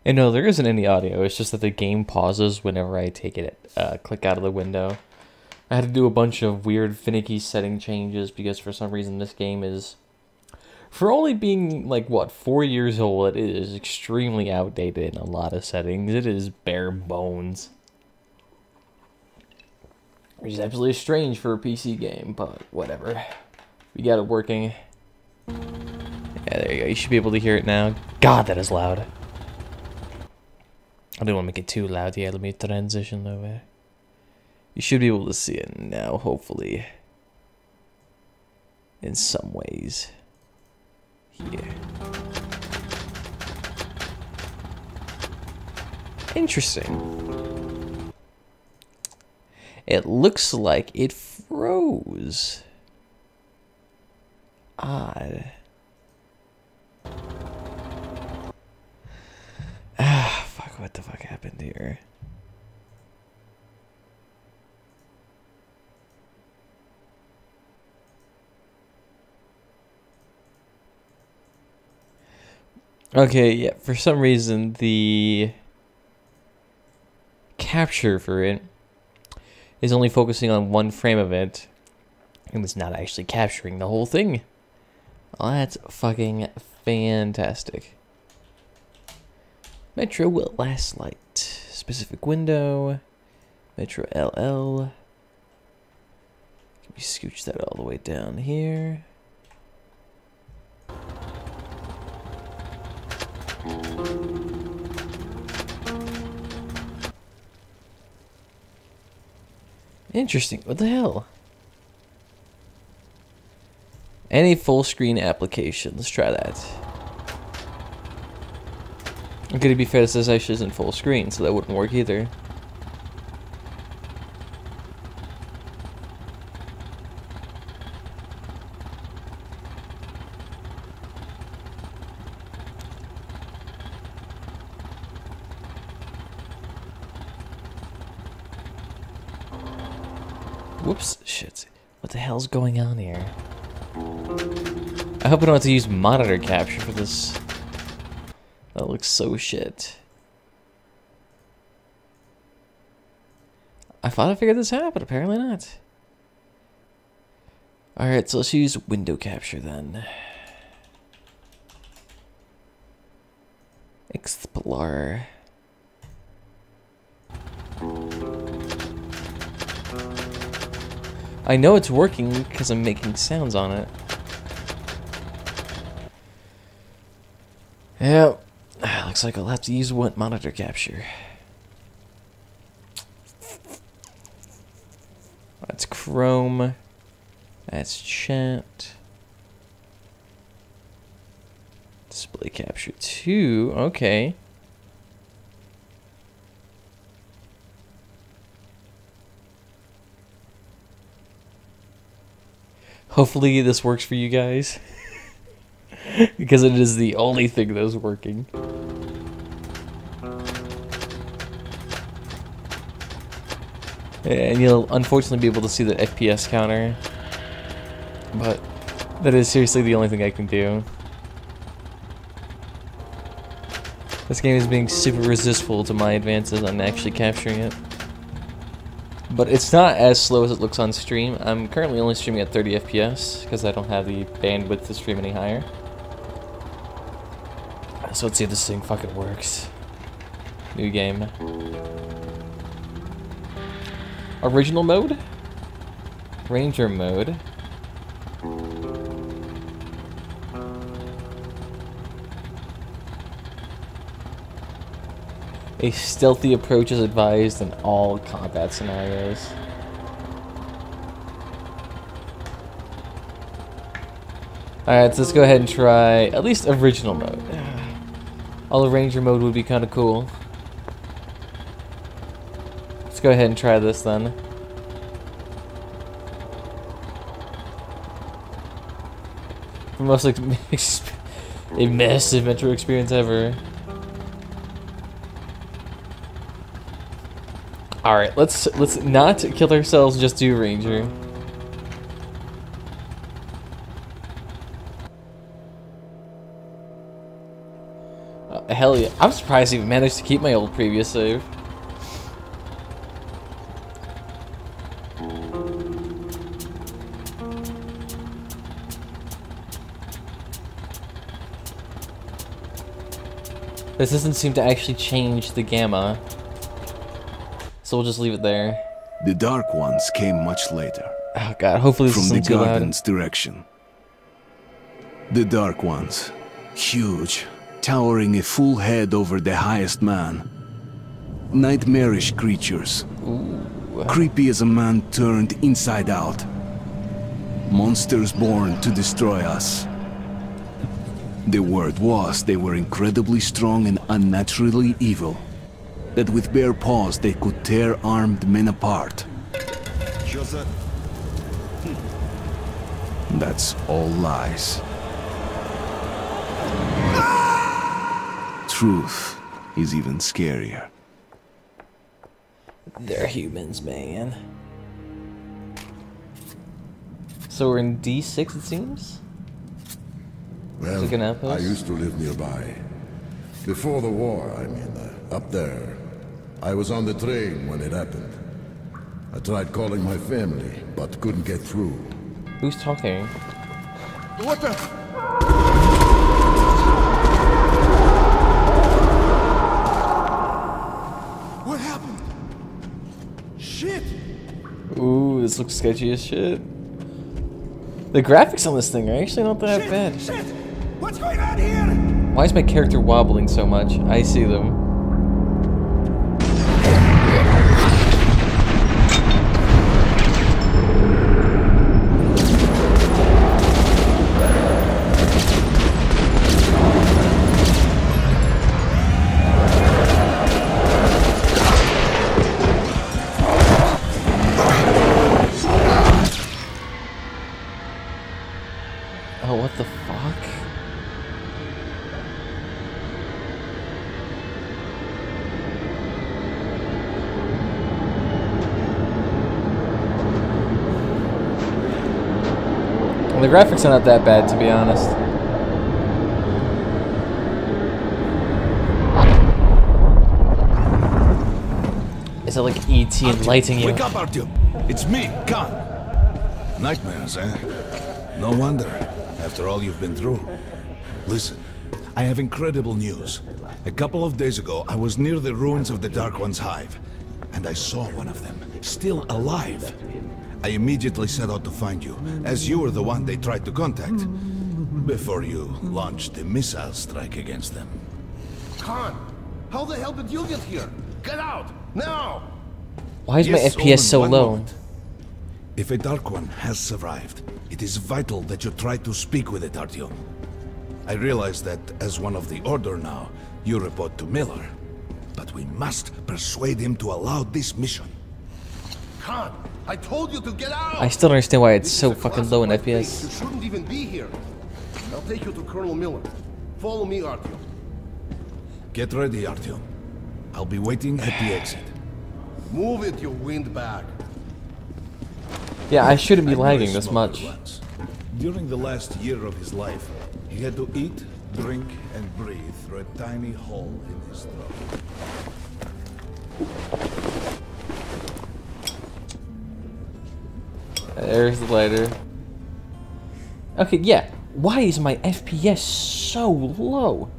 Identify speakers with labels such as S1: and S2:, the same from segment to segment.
S1: And no, there isn't any audio. It's just that the game pauses whenever I take it, click out of the window. I had to do a bunch of weird, finicky setting changes because for some reason this game is, for only being like what 4 years old, it is extremely outdated in a lot of settings. It is bare bones, which is absolutely strange for a PC game, but whatever. We got it working. Yeah, there you go. You should be able to hear it now. God, that is loud. I don't want to make it too loud. Yeah, let me transition over. You should be able to see it now, hopefully. In some ways. Here. Interesting. It looks like it froze. Odd. Ah, fuck, what the fuck happened here? Okay, yeah, for some reason the capture for it is only focusing on one frame of it and it's not actually capturing the whole thing. Well, that's fucking fantastic. Metro will last light. Specific window. Metro LL. Can we scooch that all the way down here? Interesting. What the hell? Any full screen application. Let's try that. I'm gonna be fair, this actually isn't full screen, so that wouldn't work either. Whoops, shit. What the hell's going on here? I hope I don't have to use monitor capture for this. That looks so shit. I thought I figured this out, but apparently not. Alright, so let's use window capture then. Explorer. I know it's working because I'm making sounds on it. Yeah, looks like I'll have to use one monitor capture. That's Chrome. That's chat. Display capture 2. Okay. Hopefully this works for you guys. Because it is the only thing that's working. And you'll unfortunately be able to see the FPS counter. But that is seriously the only thing I can do. This game is being super resistful to my advances on actually capturing it. But it's not as slow as it looks on stream. I'm currently only streaming at 30 FPS because I don't have the bandwidth to stream any higher. So let's see if this thing fucking works. New game. Original mode? Ranger mode. A stealthy approach is advised in all combat scenarios. Alright, so let's go ahead and try at least original mode. Although Ranger mode would be kind of cool. Let's go ahead and try this then. The most like immersive Metro experience ever. Alright, let's not kill ourselves, just do Ranger. Hell yeah. I'm surprised I even managed to keep my old previous save. This doesn't seem to actually change the gamma. So we'll just leave it there.
S2: The Dark Ones came much later.
S1: Oh god, hopefully this
S2: from the
S1: isn't too loud.
S2: garden's direction. The Dark Ones, huge, towering a full head over the highest man. Nightmarish creatures.
S1: Ooh.
S2: Creepy as a man turned inside out. Monsters born to destroy us. The word was they were incredibly strong and unnaturally evil. That with bare paws they could tear armed men apart. That's all lies. Truth is even scarier.
S1: They're humans, man. So we're in D6, it seems?
S3: Well, I used to live nearby. Before the war, I mean, up there. I was on the train when it happened. I tried calling my family, but couldn't get through.
S1: Who's talking?
S3: What the? What happened? Shit!
S1: Ooh, this looks sketchy as shit. The graphics on this thing are actually not that bad.
S3: Shit! What's going on here?
S1: Why is my character wobbling so much? I see them. Oh, what the fuck? Well, the graphics are not that bad, to be honest. Is it like E.T. enlightening you?
S4: Wake up, Artyom! It's me, Khan! Nightmares, eh? No wonder, after all you've been through. Listen, I have incredible news. A couple of days ago, I was near the ruins of the Dark One's hive, and I saw one of them, still alive. I immediately set out to find you, as you were the one they tried to contact, before you launched the missile strike against them.
S3: Khan, how the hell did you get here? Get out, now!
S1: Why is my
S4: Yes,
S1: FPS so
S4: Omen, one
S1: low?
S4: moment. If a Dark One has survived, it is vital that you try to speak with it, Artyom. I realize that, as one of the Order now, you report to Miller. But we must persuade him to allow this mission.
S3: Khan, I told you to get out!
S1: I still don't understand why it's
S3: This
S1: so
S3: is a
S1: fucking low in
S3: classified base.
S1: FPS.
S3: You shouldn't even be here. I'll take you to Colonel Miller. Follow me, Artyom.
S4: Get ready, Artyom. I'll be waiting at the exit.
S3: Move it, you windbag.
S1: Yeah, I shouldn't be
S4: I know a
S1: lagging this
S4: smoker
S1: much.
S4: once. During the last year of his life, he had to eat, drink, and breathe through a tiny hole in his throat.
S1: There's the lighter. Okay, yeah. Why is my FPS so low?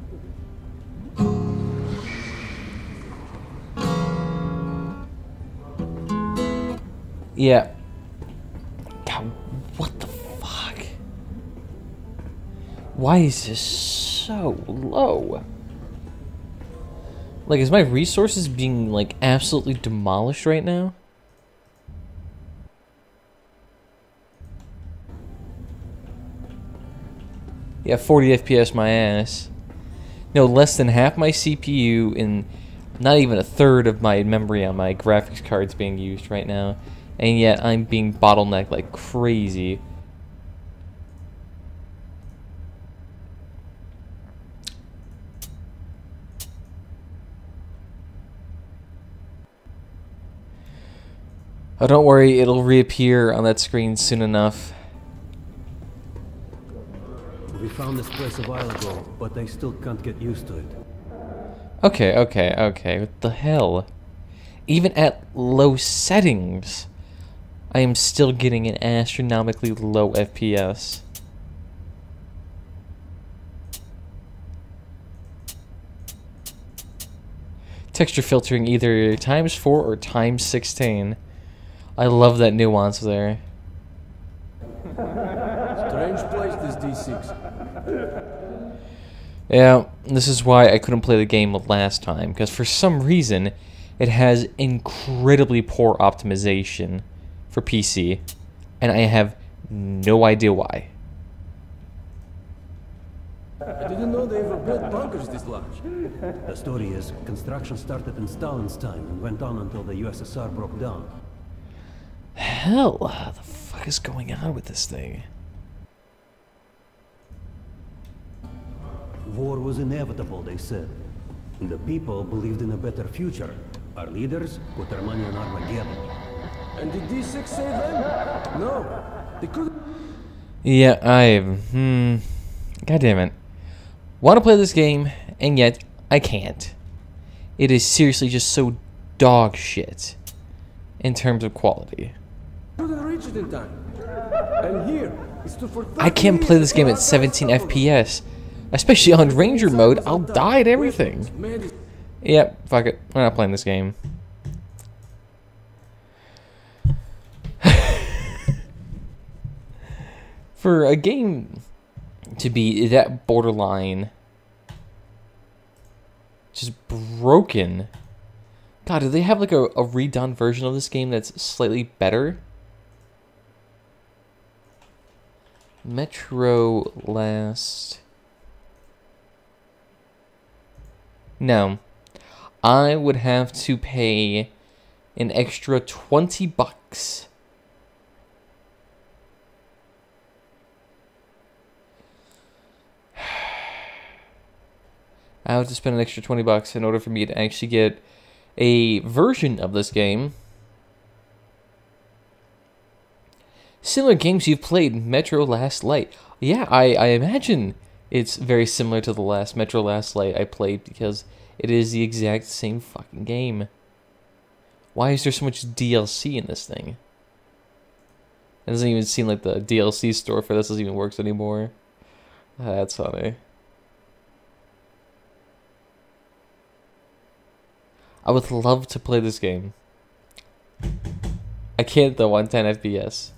S1: Yeah. God, what the fuck? Why is this so low? Like, is my resources being, like, absolutely demolished right now? Yeah, 40 FPS my ass. No, less than half my CPU and not even a third of my memory on my graphics cards being used right now. And yet I'm being bottlenecked like crazy. Oh, don't worry, it'll reappear on that screen soon enough.
S5: We found this place a while ago, but I still can't get used to it.
S1: Okay. What the hell? Even at low settings, I am still getting an astronomically low FPS. Texture filtering either ×4 or ×16. I love that nuance there.
S5: Strange place, this D6.
S1: Yeah, this is why I couldn't play the game last time, because for some reason, it has incredibly poor optimization for PC, and I have no idea why.
S5: I didn't know they ever built bunkers this large.
S6: The story is, construction started in Stalin's time and went on until the USSR broke down.
S1: Hell, what the fuck is going on with this thing?
S6: War was inevitable, they said. And the people believed in a better future. Our leaders put their money on Armageddon.
S5: And did D6 save them? No. They couldn't.
S1: Yeah, God damn it. Want to play this game, and yet I can't. It is seriously just so dog shit in terms of quality.
S5: Couldn't reach it in time. And here, it's stood for 30
S1: I can't play
S5: years.
S1: this game at 17 FPS. Especially on Ranger mode, I'll die at everything. Yep, fuck it. We're not playing this game. For a game to be that borderline, just broken. God, do they have like a redone version of this game that's slightly better? Metro Last... No. I would have to pay an extra $20. I would have to spend an extra $20 in order for me to actually get a version of this game. Similar games you've played, Metro Last Light. Yeah, I imagine it's very similar to the last Metro Last Light I played because it is the exact same fucking game. Why is there so much DLC in this thing? It doesn't even seem like the DLC store for this even works anymore. That's funny. I would love to play this game. I can't though on 10 FPS.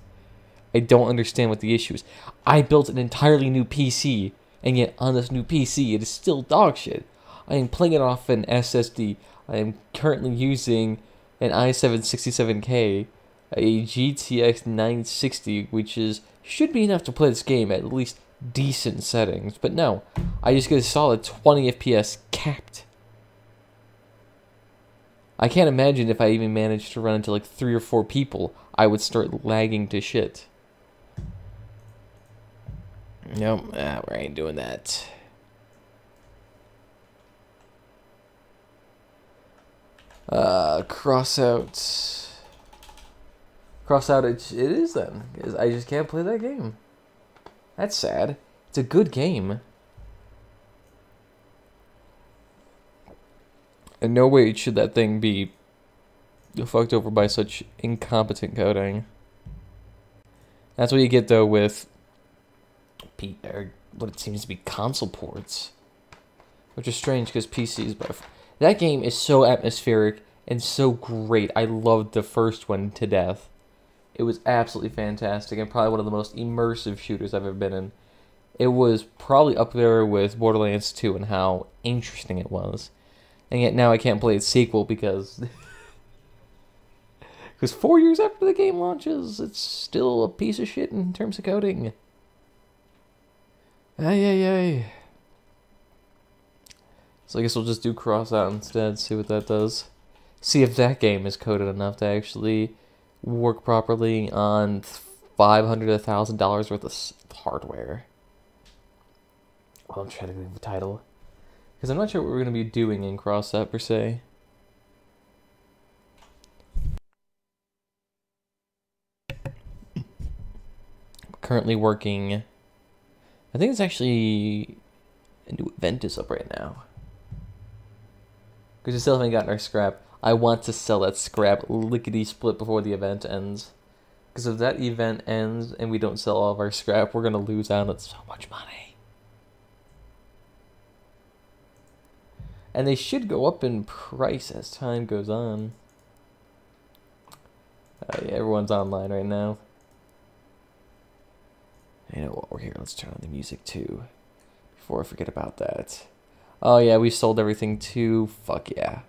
S1: I don't understand what the issue is. I built an entirely new PC, and yet on this new PC it is still dog shit. I am playing it off an SSD. I am currently using an i7-67K, a GTX 960, which should be enough to play this game at least decent settings. But no, I just get a solid 20 FPS capped. I can't imagine if I even managed to run into like 3 or 4 people, I would start lagging to shit. Nope, we ain't doing that. Crossout. Crossout, it is then. 'Cause I just can't play that game. That's sad. It's a good game. In no way should that thing be fucked over by such incompetent coding. That's what you get though with what it seems to be console ports, which is strange because PCs. But that game is so atmospheric and so great. I loved the first one to death. It was absolutely fantastic and probably one of the most immersive shooters I've ever been in. It was probably up there with Borderlands 2 and how interesting it was. And yet now I can't play its sequel because 4 years after the game launches, it's still a piece of shit in terms of coding. Ay. So I guess we'll just do Crossout instead, see what that does. See if that game is coded enough to actually work properly on $500 to $1,000 worth of hardware. Well, I'm trying to think of the title. Because I'm not sure what we're going to be doing in Crossout per se. Currently working. I think it's actually a new event is up right now. Because we still haven't gotten our scrap. I want to sell that scrap lickety-split before the event ends. Because if that event ends and we don't sell all of our scrap, we're going to lose out on so much money. And they should go up in price as time goes on. Yeah, everyone's online right now. You know what, we're here. Let's turn on the music too. Before I forget about that. Oh yeah, we sold everything too. Fuck yeah.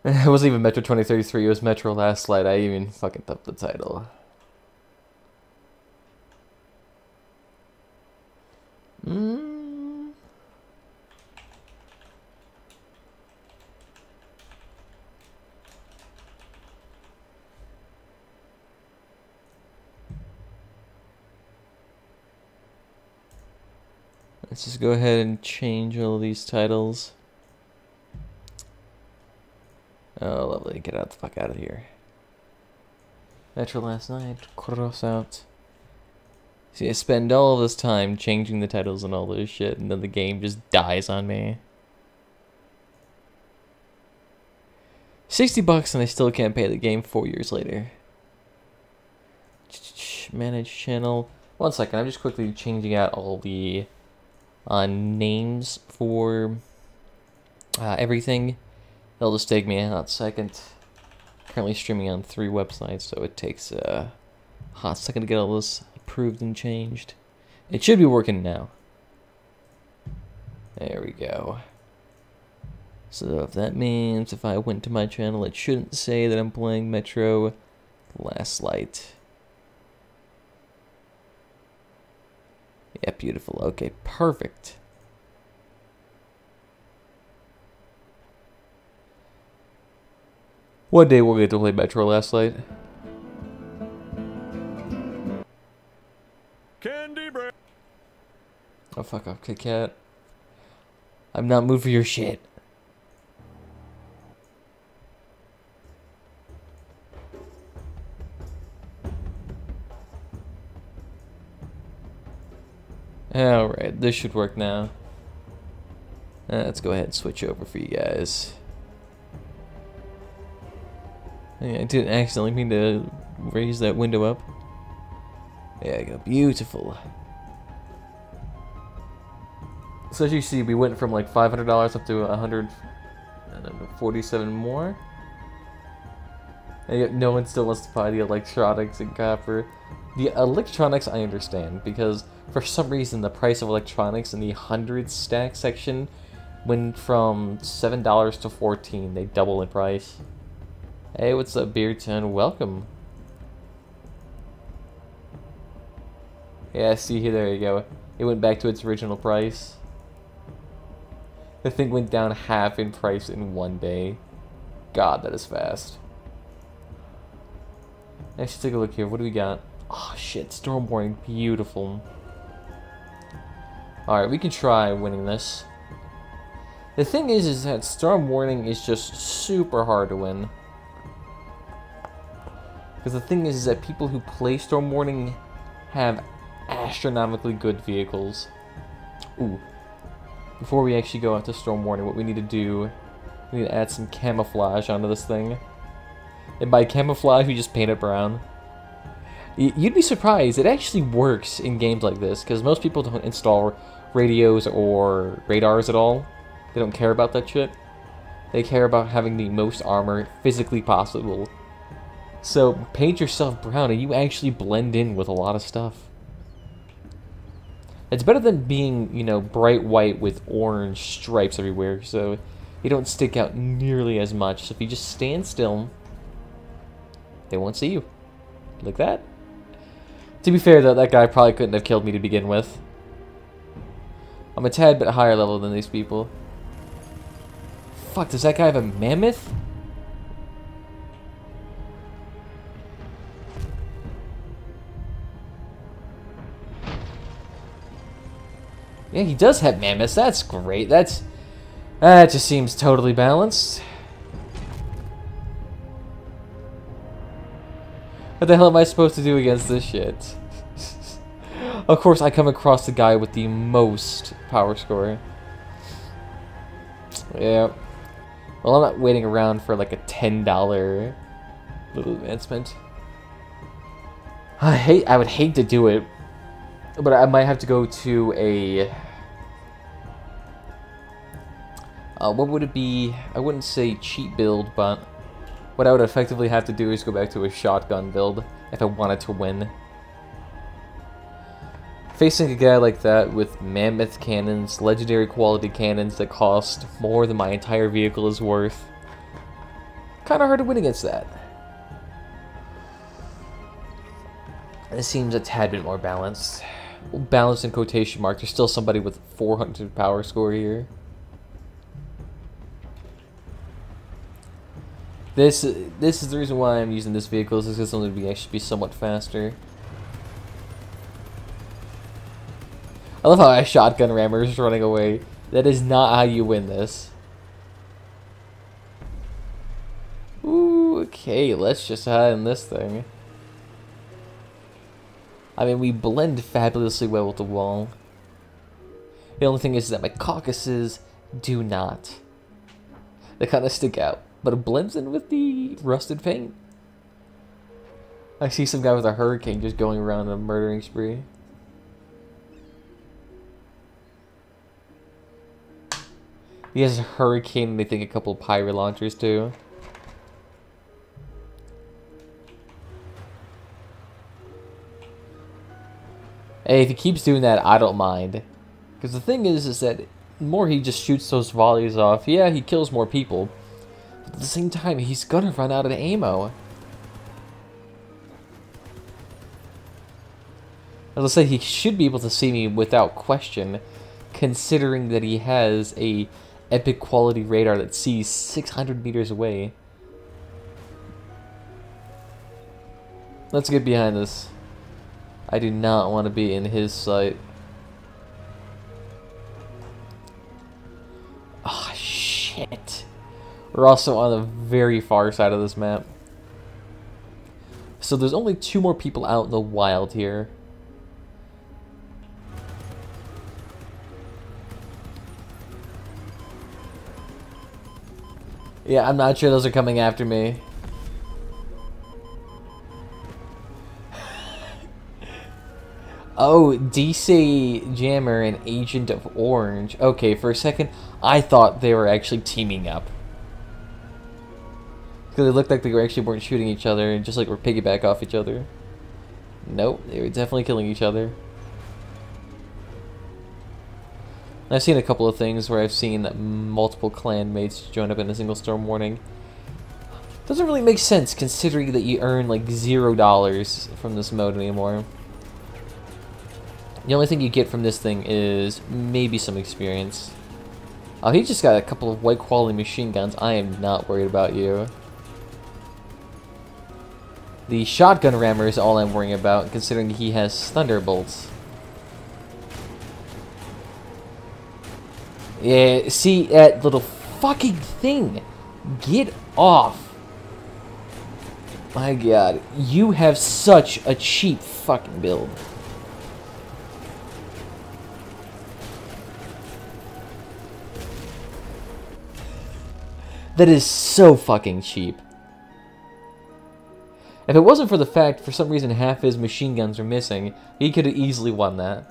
S1: It wasn't even Metro 2033, it was Metro Last Light. I even fucking upped the title. Let's just go ahead and change all of these titles. Oh, lovely. Get out the fuck out of here. Metro Last Night, Crossout. See, I spend all of this time changing the titles and all this shit, and then the game just dies on me. $60 and I still can't pay the game 4 years later. Manage channel. 1 second, I'm just quickly changing out all the names for everything. It'll just take me a hot second. Currently streaming on 3 websites, so it takes a hot second to get all this approved and changed. It should be working now. There we go. So if that means if I went to my channel, it shouldn't say that I'm playing Metro Last Light. Yeah, beautiful. Okay, perfect. One day we'll get to play Metro Last Light.
S7: Candy bread.
S1: Oh, fuck off, Kit Kat. I'm not moved for your shit. Alright, this should work now. Let's go ahead and switch over for you guys. I didn't accidentally mean to raise that window up. There you go, beautiful. So as you see, we went from like $500 up to 147 more. And yet no one still wants to buy the electronics and copper. The electronics I understand, because for some reason the price of electronics in the 100 stack section went from $7 to $14. They double in price. Hey, what's up, Beardton? Welcome. Yeah, see here, there you go. It went back to its original price. The thing went down half in price in 1 day. God, that is fast. Let's take a look here. What do we got? Oh shit, Storm Warning, beautiful. Alright, we can try winning this. The thing is that Storm Warning is just super hard to win. Because the thing is that people who play Storm Warning have astronomically good vehicles. Ooh. Before we actually go out to Storm Warning, what we need to do, we need to add some camouflage onto this thing. And by camouflage, we just paint it brown. You'd be surprised, it actually works in games like this, because most people don't install radios or radars at all. They don't care about that shit. They care about having the most armor physically possible. So, paint yourself brown and you actually blend in with a lot of stuff. It's better than being, you know, bright white with orange stripes everywhere, so you don't stick out nearly as much. So if you just stand still, they won't see you. Like that. To be fair though, that guy probably couldn't have killed me to begin with. I'm a tad bit higher level than these people. Fuck, does that guy have a mammoth? Yeah, he does have mammoths. That's great. That just seems totally balanced. What the hell am I supposed to do against this shit? Of course, I come across the guy with the most power score. Yeah. Well, I'm not waiting around for like a $10 little advancement. I would hate to do it, but I might have to go to a... what would it be? I wouldn't say cheat build, but what I would effectively have to do is go back to a shotgun build if I wanted to win. Facing a guy like that with mammoth cannons, legendary quality cannons that cost more than my entire vehicle is worth, kinda hard to win against that. It seems a tad bit more balanced. Well, balanced in quotation marks. There's still somebody with 400 power score here. This is the reason why I'm using this vehicle, is because it's going to actually be somewhat faster. I love how a shotgun rammer is running away. That is not how you win this. Ooh, okay, let's just hide in this thing. I mean, we blend fabulously well with the wall. The only thing is that my caucuses do not. They kind of stick out, but it blends in with the rusted paint. I see some guy with a hurricane just going around on a murdering spree. He has a hurricane and they think a couple of pirate launchers too. Hey, if he keeps doing that, I don't mind. Because the thing is that the more he just shoots those volleys off, yeah, he kills more people. But at the same time, he's gonna run out of ammo. As I say, he should be able to see me without question, considering that he has a epic quality radar that sees 600 meters away. Let's get behind this. I do not want to be in his sight. Ah, oh, shit. We're also on the very far side of this map. So there's only 2 more people out in the wild here. Yeah, I'm not sure those are coming after me. Oh, DC Jammer and Agent of Orange. Okay, for a second, I thought they were actually teaming up. Because it looked like they weren't shooting each other, and just like were piggyback off each other. Nope, they were definitely killing each other. I've seen a couple of things where I've seen multiple clan mates join up in a single storm warning. Doesn't really make sense considering that you earn like $0 from this mode anymore. The only thing you get from this thing is maybe some experience. Oh, he just got a couple of white quality machine guns. I am not worried about you. The shotgun rammer is all I'm worrying about, considering he has thunderbolts. Yeah, see that little fucking thing. Get off. My god, you have such a cheap fucking build. That is so fucking cheap. If it wasn't for the fact, for some reason, half his machine guns are missing, he could have easily won that.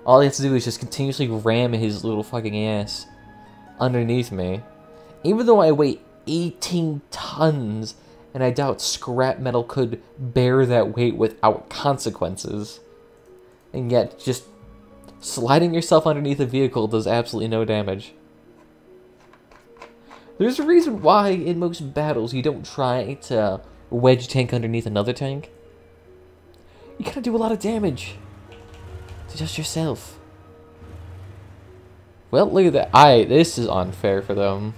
S1: All he has to do is just continuously ram his little fucking ass underneath me. Even though I weigh 18 tons, and I doubt scrap metal could bear that weight without consequences. And yet, just sliding yourself underneath a vehicle does absolutely no damage. There's a reason why in most battles you don't try to wedge tank underneath another tank. You gotta do a lot of damage to just yourself. Well, look at that. This is unfair for them.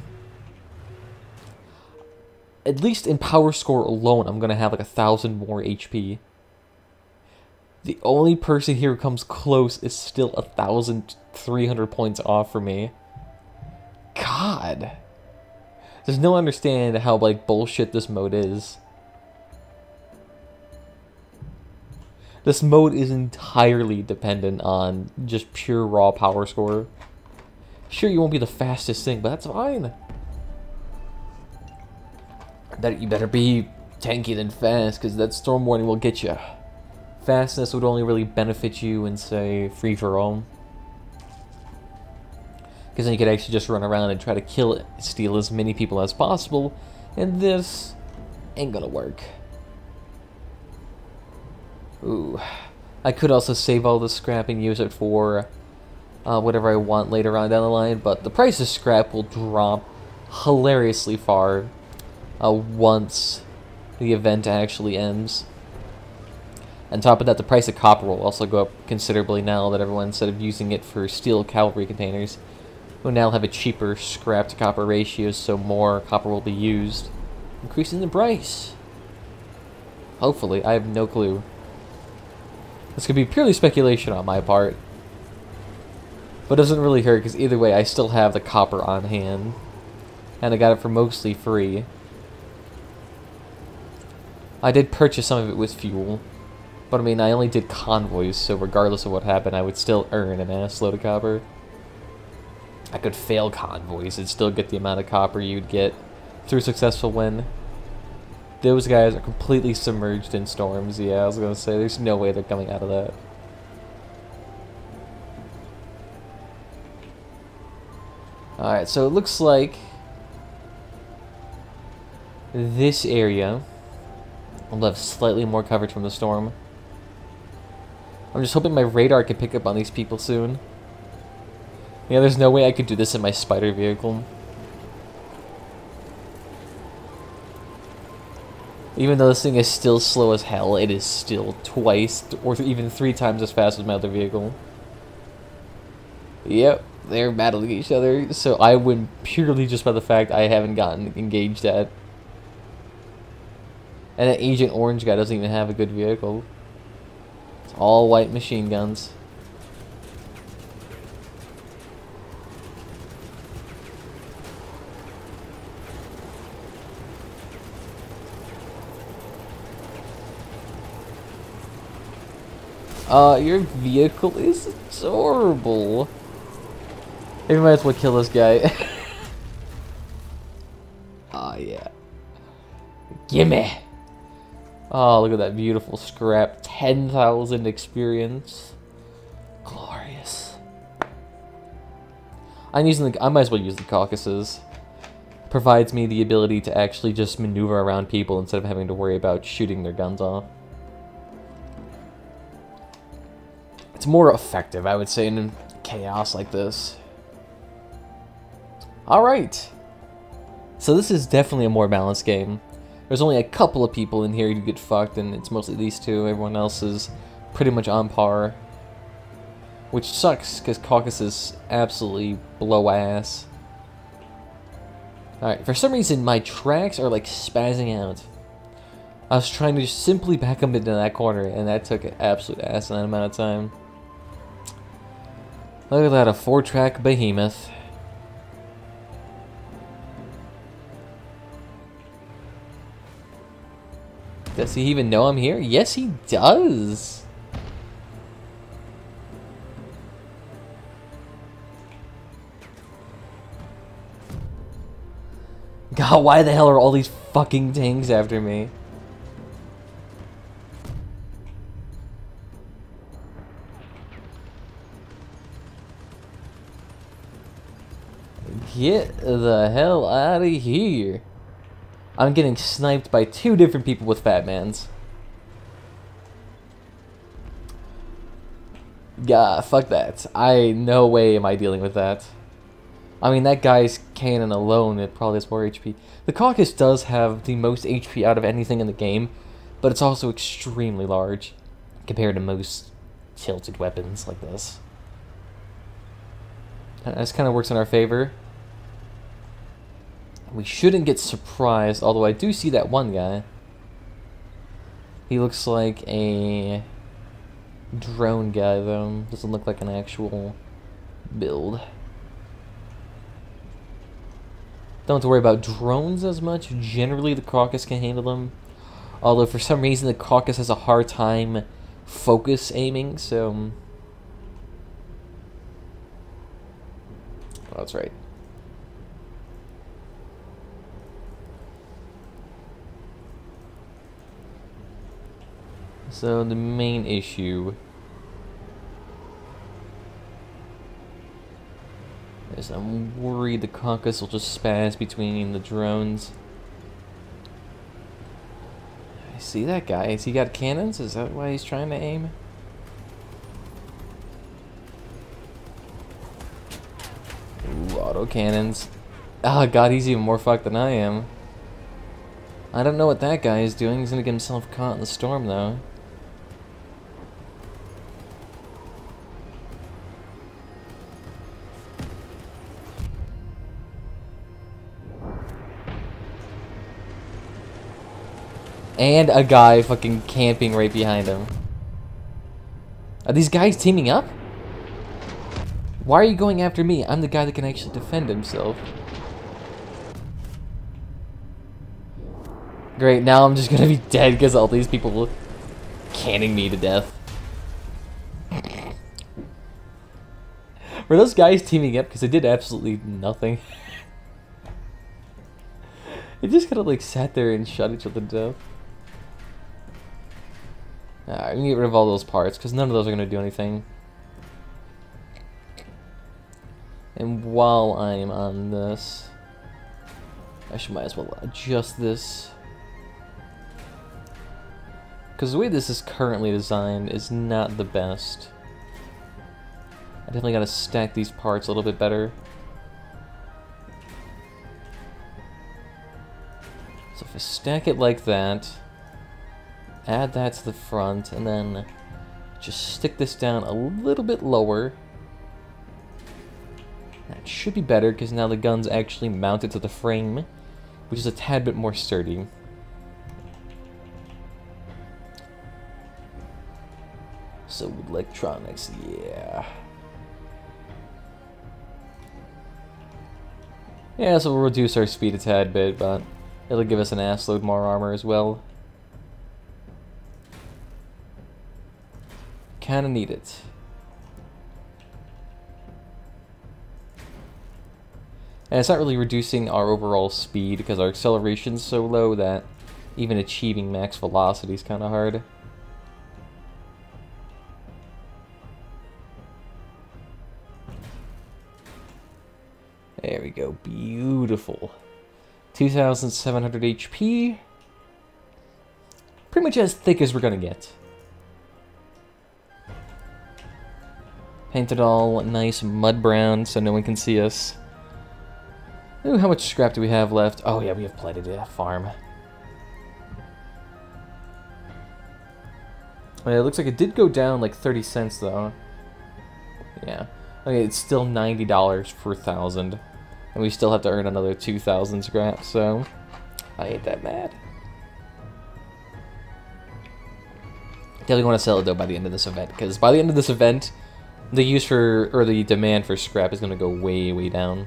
S1: At least in power score alone, I'm gonna have like 1,000 more HP. The only person here who comes close is still 1,300 points off for me. God. There's no understanding how, like, bullshit this mode is. This mode is entirely dependent on just pure raw power score. Sure, you won't be the fastest thing, but that's fine. That you better be tanky than fast, because that storm warning will get you. Fastness would only really benefit you in, say, free-for-all. Because then you could actually just run around and try to steal as many people as possible, and this ain't gonna work. Ooh. I could also save all the scrap and use it for whatever I want later on down the line, but the price of scrap will drop hilariously far once the event actually ends. On top of that, the price of copper will also go up considerably now that everyone, instead of using it for steel cavalry containers, will now have a cheaper scrap to copper ratio, so more copper will be used, increasing the price. Hopefully, I have no clue. This could be purely speculation on my part, but it doesn't really hurt because either way I still have the copper on hand, and I got it for mostly free. I did purchase some of it with fuel, but I mean I only did convoys, so regardless of what happened I would still earn an assload of copper. I could fail convoys and still get the amount of copper you'd get through a successful win. Those guys are completely submerged in storms. Yeah, I was gonna say, there's no way they're coming out of that. Alright, so it looks like this area will have slightly more coverage from the storm. I'm just hoping my radar can pick up on these people soon. Yeah, there's no way I could do this in my spider vehicle. Even though this thing is still slow as hell, it is still twice or even 3 times as fast as my other vehicle. Yep, they're battling each other, so I win purely just by the fact I haven't gotten engaged at. And that Agent Orange guy doesn't even have a good vehicle. It's all white machine guns. Your vehicle is adorable. Maybe might as well kill this guy. Oh, yeah. Gimme! Oh, look at that beautiful scrap. 10,000 experience. Glorious. I might as well use the Caucasus. Provides me the ability to actually just maneuver around people instead of having to worry about shooting their guns off. It's more effective, I would say, in chaos like this. Alright. So this is definitely a more balanced game. There's only a couple of people in here who get fucked, and it's mostly these two. Everyone else is pretty much on par. Which sucks, because Caucasus absolutely blow ass. Alright, for some reason my tracks are like spazzing out. I was trying to just simply back them into that corner, and that took an absolute asinine amount of time. Look at that, a 4-track behemoth. Does he even know I'm here? Yes, he does. God, why the hell are all these fucking tanks after me? Get the hell out of here. I'm getting sniped by 2 different people with Fat Mans. Yeah, fuck that. No way am I dealing with that. I mean, that guy's cannon alone, it probably has more HP. The Caucasus does have the most HP out of anything in the game, but it's also extremely large compared to most tilted weapons like this. This kind of works in our favor. We shouldn't get surprised, although I do see that one guy. He looks like a drone guy, though. Doesn't look like an actual build. Don't have to worry about drones as much. Generally, the Caucasus can handle them. Although, for some reason, the Caucasus has a hard time focus aiming, so... Oh, that's right. So the main issue is I'm worried the Caucasus will just spaz between the drones. I see that guy. Has he got cannons? Is that why he's trying to aim? Ooh, auto cannons. Oh god, he's even more fucked than I am. I don't know what that guy is doing. He's gonna get himself caught in the storm, though. And a guy fucking camping right behind him. Are these guys teaming up? Why are you going after me? I'm the guy that can actually defend himself. Great, now I'm just gonna be dead because all these people canning me to death. Were those guys teaming up? Because they did absolutely nothing. They just kind of like sat there and shot each other to death. Alright, I'm gonna get rid of all those parts because none of those are gonna do anything. And while I'm on this, I might as well adjust this. Because the way this is currently designed is not the best. I definitely gotta stack these parts a little bit better. So if I stack it like that, add that to the front, and then just stick this down a little bit lower. That should be better, because now the gun's actually mounted to the frame, which is a tad bit more sturdy. So electronics, yeah. Yeah, so we'll reduce our speed a tad bit, but it'll give us an assload more armor as well. Kinda need it. And it's not really reducing our overall speed because our acceleration's so low that even achieving max velocity is kinda hard. There we go, beautiful. 2,700 HP. Pretty much as thick as we're gonna get. Painted all nice mud brown so no one can see us. Ooh, how much scrap do we have left? Oh yeah, we have plenty to farm. It looks like it did go down like 30 cents though. Yeah. Okay, it's still $90 per 1,000. And we still have to earn another 2,000 scrap, so I ain't that mad. Definitely want to sell it though by the end of this event, because by the end of this event, the use for, or the demand for scrap is going to go way, way down.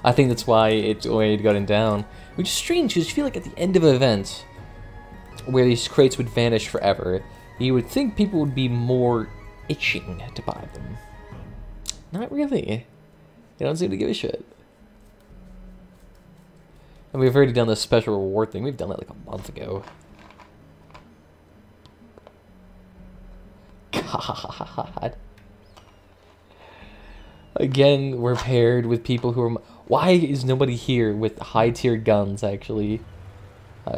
S1: I think that's why it's already gotten down. Which is strange, because you feel like at the end of an event, where these crates would vanish forever, you would think people would be more itching to buy them. Not really. They don't seem to give a shit. And we've already done the special reward thing. We've done that like a month ago. God. Again, we're paired with people who are... Why is nobody here with high-tier guns, actually,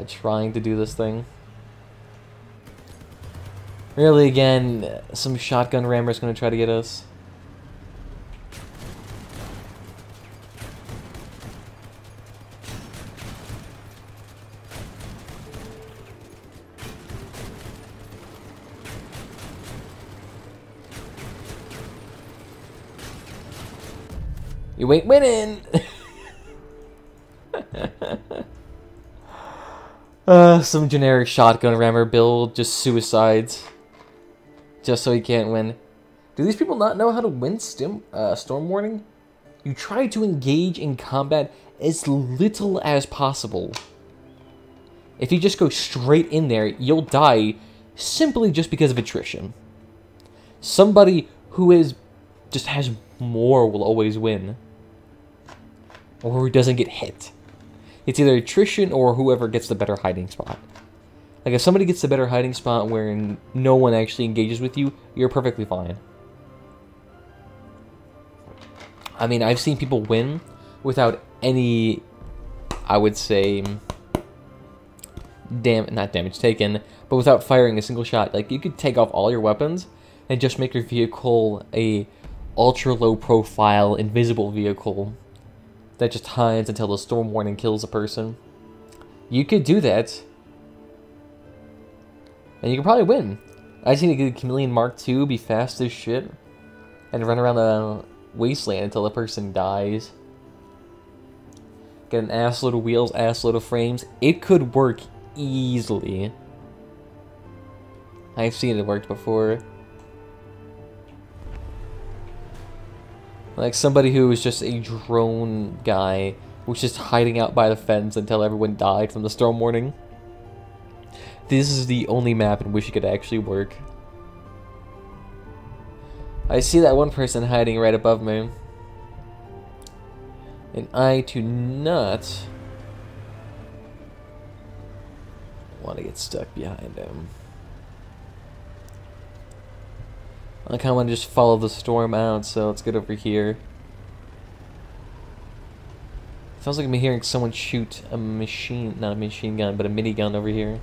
S1: trying to do this thing? Really, again, some shotgun rammer's gonna try to get us. You ain't winning! Some generic shotgun rammer build, just suicides. Just so he can't win. Do these people not know how to win storm warning? You try to engage in combat as little as possible. If you just go straight in there, you'll die simply just because of attrition. Somebody who just has more will always win. Or who doesn't get hit. It's either attrition or whoever gets the better hiding spot. Like, if somebody gets the better hiding spot where no one actually engages with you, you're perfectly fine. I mean, I've seen people win without any, I would say, not damage taken, but without firing a single shot. Like, you could take off all your weapons and just make your vehicle a ultra low profile, invisible vehicle that just hides until the storm warning kills a person. You could do that, and you can probably win. I've seen a Chameleon Mark II be fast as shit and run around the wasteland until the person dies. Get an assload of wheels, assload of frames. It could work easily. I've seen it work before. Like somebody who was just a drone guy was just hiding out by the fence until everyone died from the storm warning. This is the only map in which it could actually work. I see that one person hiding right above me. And I do not want to get stuck behind him. I kind of want to just follow the storm out, so let's get over here. Sounds like I'm hearing someone shoot a machine, not a machine gun, but a minigun over here.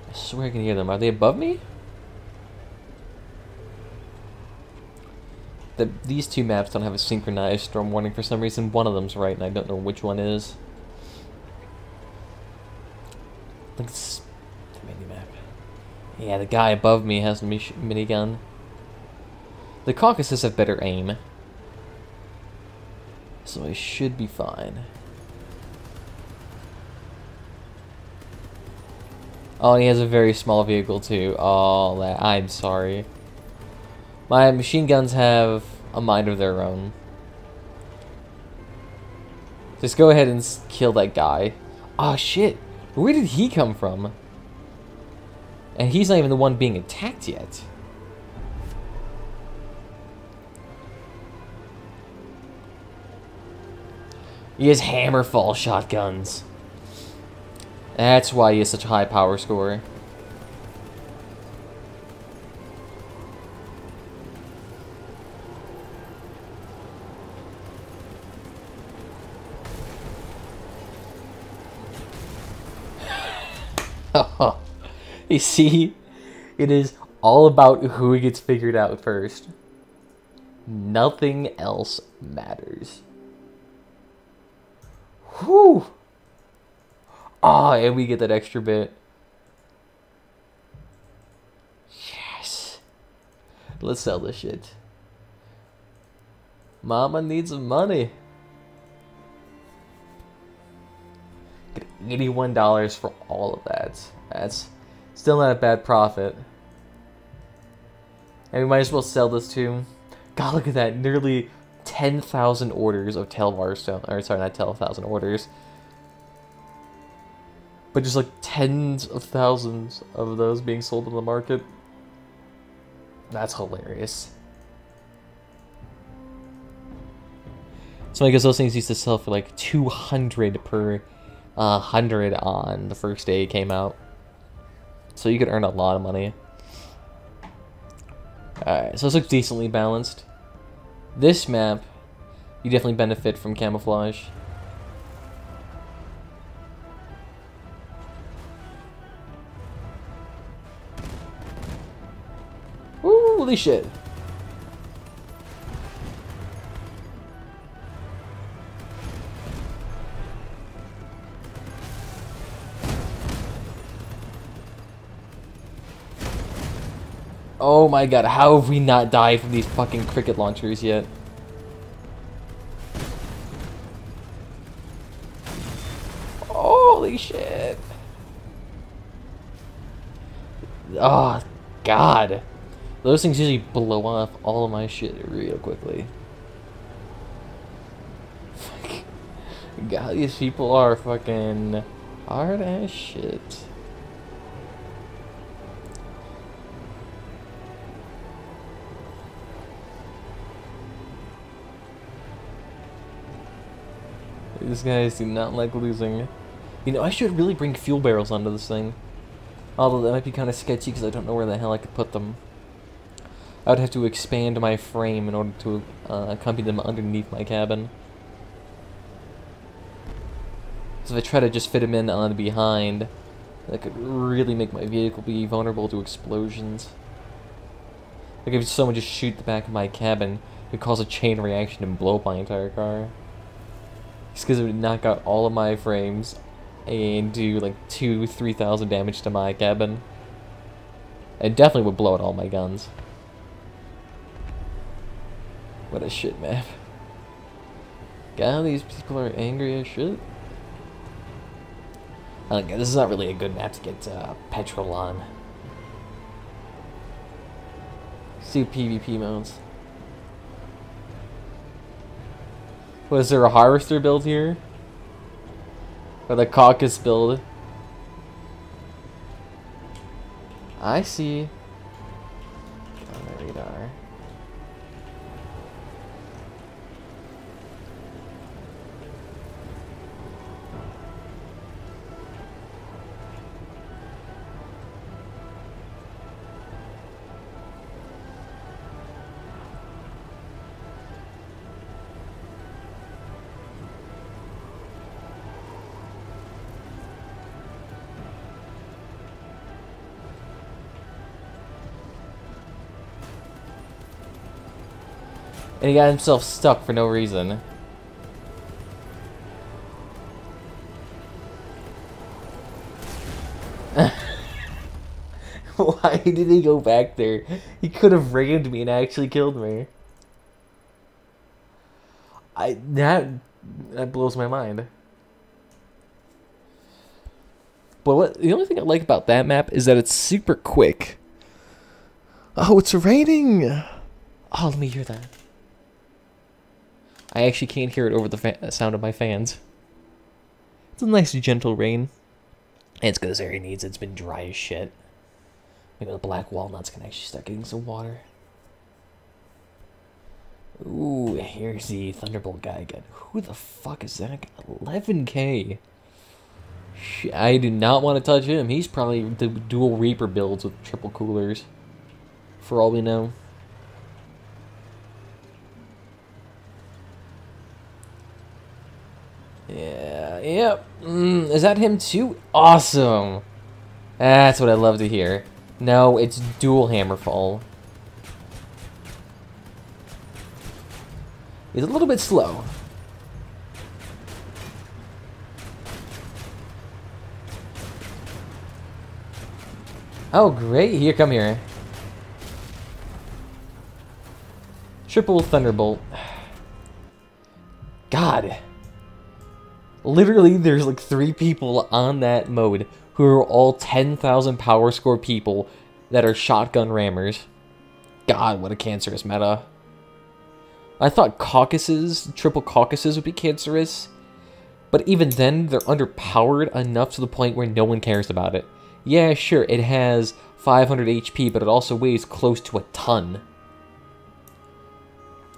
S1: I swear I can hear them. Are they above me? These two maps don't have a synchronized storm warning for some reason. One of them's right, and I don't know which one is. I think it's the mini-map. Yeah, the guy above me has a minigun. The Caucasus have better aim, so I should be fine. Oh, and he has a very small vehicle too. Oh, I'm sorry. My machine guns have a mind of their own. Just go ahead and kill that guy. Oh shit, where did he come from? And he's not even the one being attacked yet. He has hammerfall shotguns. That's why he has such a high power score. You see, it is all about who gets figured out first. Nothing else matters. Whew! Oh, and we get that extra bit. Yes. Let's sell this shit. Mama needs some money. Get $81 for all of that. That's still not a bad profit. And we might as well sell this too. God, look at that. Nearly 10,000 orders of Telvar Stone. Or, sorry, not 10,000 orders. But just like tens of thousands of those being sold in the market. That's hilarious. So I guess those things used to sell for like 200 per 100 on the first day it came out. So you could earn a lot of money. Alright, so this looks decently balanced. This map, you definitely benefit from camouflage. Holy shit. Oh my god, how have we not died from these fucking cricket launchers yet? Holy shit. Oh god. Those things usually blow off all of my shit real quickly. God, these people are fucking Hard as shit. These guys do not like losing. You know, I should really bring fuel barrels onto this thing. Although that might be kind of sketchy because I don't know where the hell I could put them. I would have to expand my frame in order to accompany them underneath my cabin. So if I try to just fit them in on the behind, that could really make my vehicle be vulnerable to explosions. Like if someone just shoot the back of my cabin, it could cause a chain reaction and blow up my entire car. Just because it would knock out all of my frames and do like 2,000-3,000 damage to my cabin. It definitely would blow out all my guns. What a shit map. God, these people are angry as shit. I don't get, this is not really a good map to get petrol on. Let's do PvP modes. Was there a harvester build here? Or the caucus build? I see. On the radar. And he got himself stuck for no reason. Why did he go back there? He could have rammed me and actually killed me. That blows my mind. But the only thing I like about that map is that it's super quick. Oh, it's raining! Oh, let me hear that. I actually can't hear it over the sound of my fans. It's a nice gentle rain. And it's good this area needs it. It's been dry as shit. Maybe the black walnuts can actually start getting some water. Ooh, here's the Thunderbolt guy again. Who the fuck is that guy? 11k. I do not want to touch him. He's probably the dual Reaper builds with triple coolers. For all we know. Yeah, yep. Is that him too? Awesome. That's what I love to hear. No, it's dual Hammerfall. He's a little bit slow. Oh, great. Here, come here. Triple Thunderbolt. God. Literally, there's like 3 people on that mode who are all 10,000 power score people that are shotgun rammers. God, what a cancerous meta. I thought caucuses, triple caucuses would be cancerous, but even then, they're underpowered enough to the point where no one cares about it. Yeah, sure, it has 500 HP, but it also weighs close to a ton.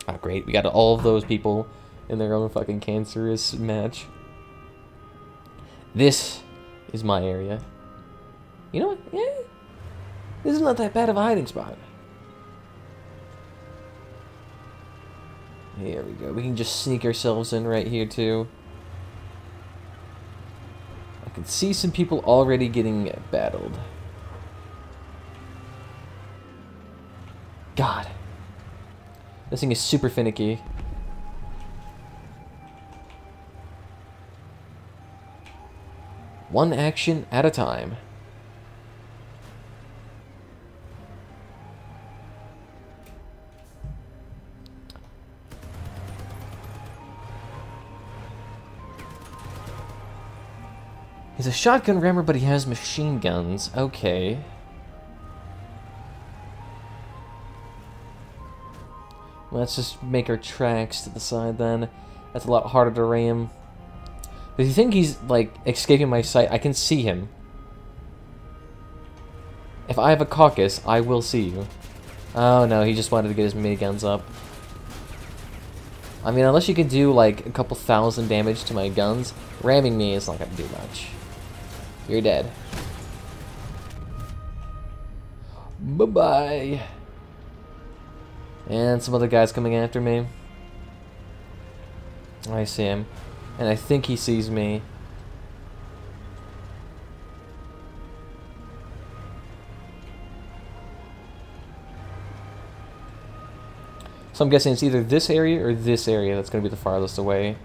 S1: Oh, great, we got all of those people in their own fucking cancerous match. This is my area. You know what? Yeah. This is not that bad of a hiding spot. Here we go. We can just sneak ourselves in right here, too. I can see some people already getting battled. God. This thing is super finicky. One action at a time. He's a shotgun rammer, but he has machine guns. Okay. Let's just make our tracks to the side then. That's a lot harder to ram. If you think he's, like, escaping my sight, I can see him. If I have a caucus, I will see you. Oh no, he just wanted to get his miniguns up. I mean, unless you can do, like, a couple thousand damage to my guns, ramming me is not gonna do much. You're dead. Bye-bye. And some other guy's coming after me. I see him. And I think he sees me. So I'm guessing it's either this area or this area that's going to be the farthest away.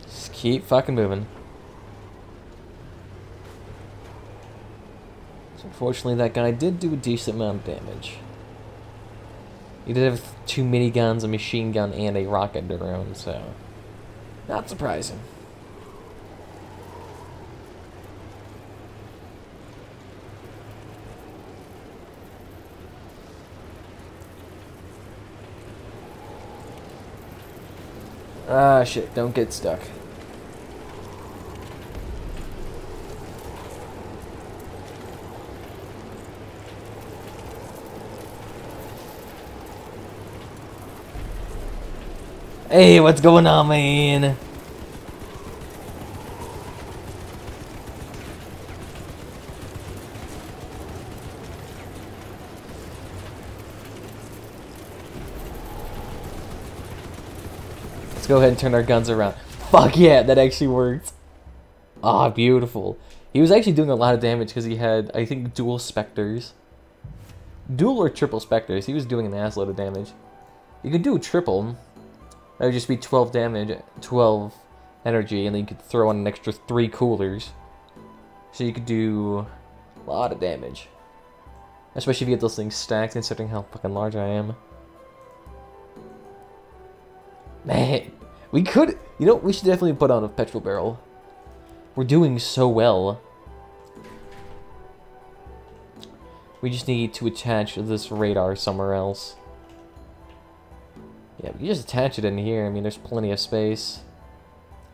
S1: Just keep fucking moving. So unfortunately, that guy did do a decent amount of damage. He did have 2 miniguns, a machine gun, and a rocket drone, so not surprising. Ah, shit, don't get stuck. Hey, what's going on, man? Let's go ahead and turn our guns around. Fuck yeah, that actually worked. Ah, beautiful. He was actually doing a lot of damage because he had, I think, dual specters. Dual or triple specters. He was doing an assload of damage. You could do a triple. That would just be 12 damage, 12 energy, and then you could throw on an extra 3 coolers. So you could do a lot of damage. Especially if you get those things stacked, considering how fucking large I am. Man, we could, you know, we should definitely put on a petrol barrel. We're doing so well. We just need to attach this radar somewhere else. Yeah, we can just attach it in here. I mean, there's plenty of space.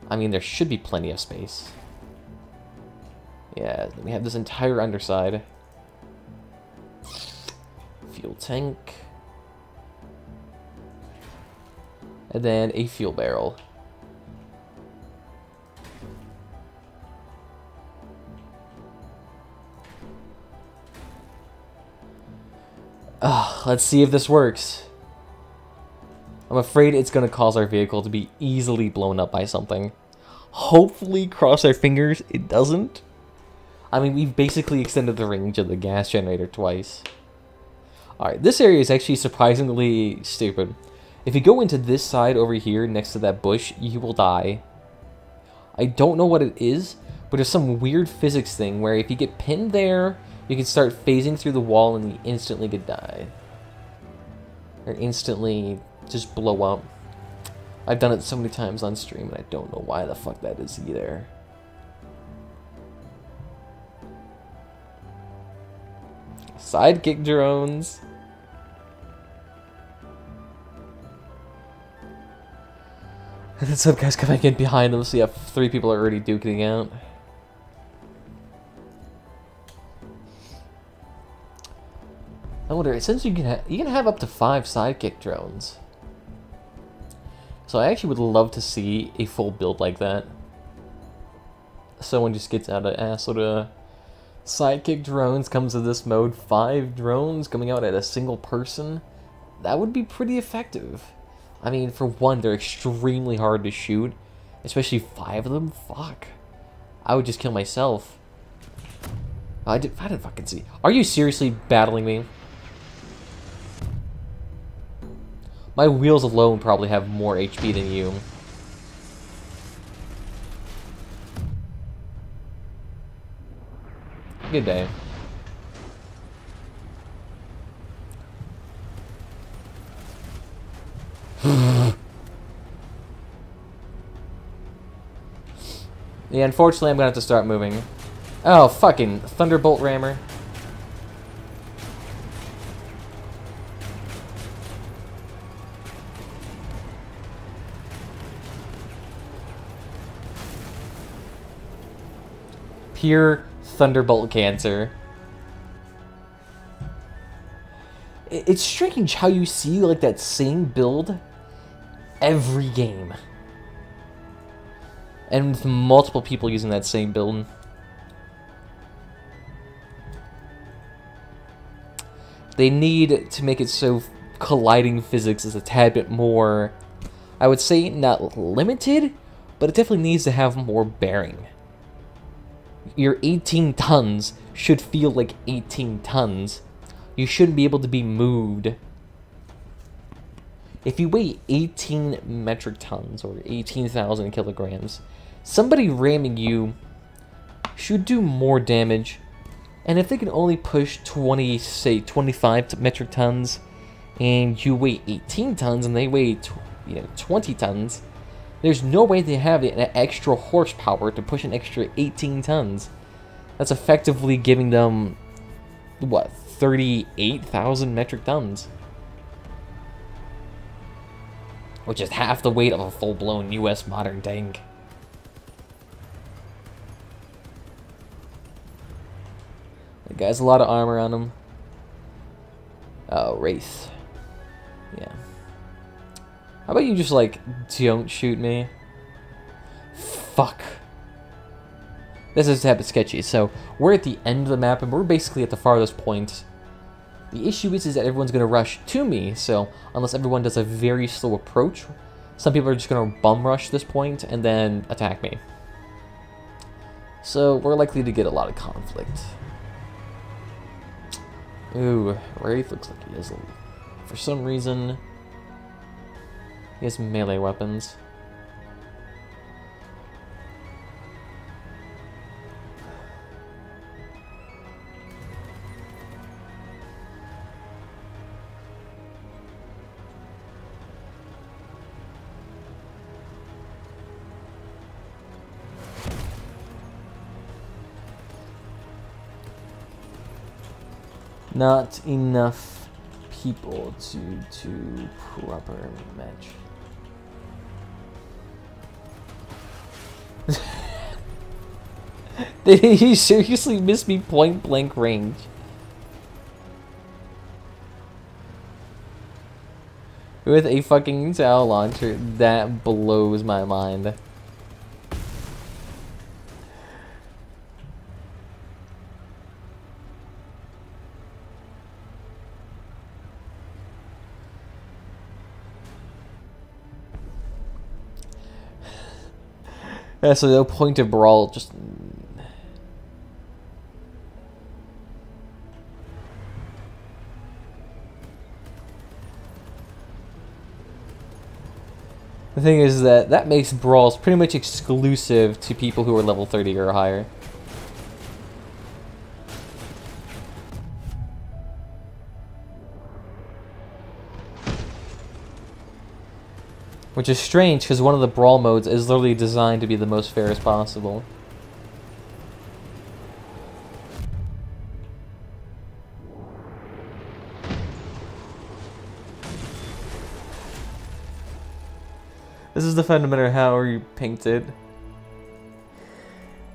S1: I mean, there should be plenty of space. Yeah, we have this entire underside. Fuel tank. And then a fuel barrel. Let's see if this works. I'm afraid it's going to cause our vehicle to be easily blown up by something. Hopefully, cross our fingers, it doesn't. I mean, we've basically extended the range of the gas generator twice. Alright, this area is actually surprisingly stupid. If you go into this side over here next to that bush, you will die. I don't know what it is, but there's some weird physics thing where if you get pinned there, you can start phasing through the wall and you instantly could die. Or instantly just blow up. I've done it so many times on stream and I don't know why the fuck that is either. Sidekick drones. And then some guys coming in behind them, so you have 3 people are already duking out. I wonder, since you can have up to 5 sidekick drones. So I actually would love to see a full build like that. Someone just gets out of ass sort of sidekick drones, comes to this mode, 5 drones coming out at a single person. That would be pretty effective. I mean, for one, they're extremely hard to shoot. Especially 5 of them? Fuck. I would just kill myself. I didn't fucking see. Are you seriously battling me? My wheels alone probably have more HP than you. Good day. Yeah, unfortunately I'm gonna have to start moving. Oh, fucking Thunderbolt Rammer. Pure Thunderbolt cancer. It's strange how you see like that same build every game. And with multiple people using that same build. They need to make it so colliding physics is a tad bit more, I would say, not limited, but it definitely needs to have more bearing. Your 18 tons should feel like 18 tons. You shouldn't be able to be moved. If you weigh 18 metric tons, or 18,000 kilograms, somebody ramming you should do more damage. And if they can only push 20, say 25 metric tons, and you weigh 18 tons and they weigh 20 tons, there's no way they have an extra horsepower to push an extra 18 tons. That's effectively giving them, what, 38,000 metric tons? Which is half the weight of a full-blown US modern tank. The guy's a lot of armor on him. Oh, Wraith. Yeah. How about you just, like, don't shoot me? Fuck. This is a bit sketchy. So, we're at the end of the map, and we're basically at the farthest point. The issue is that everyone's going to rush to me, so unless everyone does a very slow approach, some people are just going to bum rush this point and then attack me. So, we're likely to get a lot of conflict. Ooh, Wraith looks like he has, for some reason, he has melee weapons. Not enough people to proper match. Did he seriously miss me point blank range? With a fucking towel launcher, that blows my mind. Yeah, so the point of brawl just... The thing is that makes brawls pretty much exclusive to people who are level 30 or higher. Which is strange, because one of the brawl modes is literally designed to be the most fair as possible. This is the fundamental how you painted.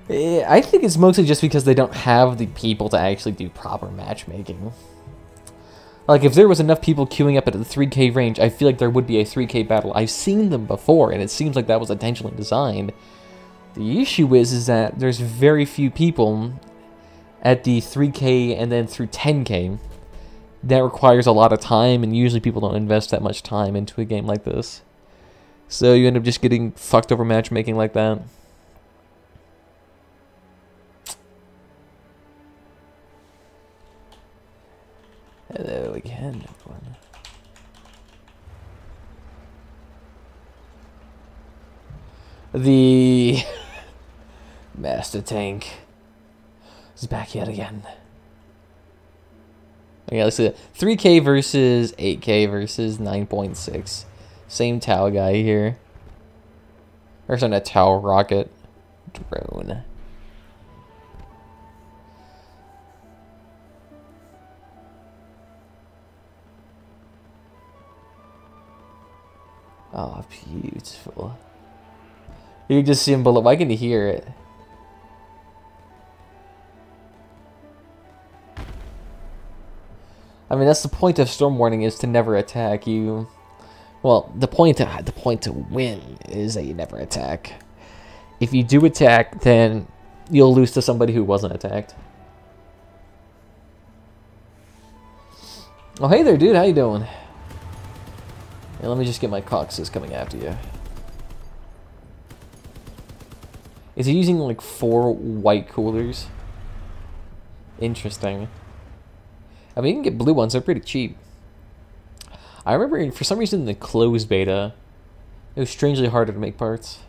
S1: I think it's mostly just because they don't have the people to actually do proper matchmaking. Like, if there was enough people queuing up at the 3K range, I feel like there would be a 3K battle. I've seen them before, and it seems like that was intentionally designed. The issue is that there's very few people at the 3K and then through 10K. That requires a lot of time, and usually people don't invest that much time into a game like this. So you end up just getting fucked over matchmaking like that. Hello again, everyone. The Master Tank is back yet again. Okay, let's see. 3K versus 8K versus 9.6. Same Tau guy here. Or sorry, not Tau, rocket. Drone. Oh, beautiful. You can just see him below. I can hear it. I mean, that's the point of Storm Warning, is to never attack you. Well, the point to win is that you never attack. If you do attack, then you'll lose to somebody who wasn't attacked. Oh, hey there, dude. How you doing? Yeah, let me just get my coccyx coming after you. Is he using like 4 white coolers? Interesting. I mean, you can get blue ones. They're pretty cheap. I remember for some reason in the closed beta, it was strangely harder to make parts.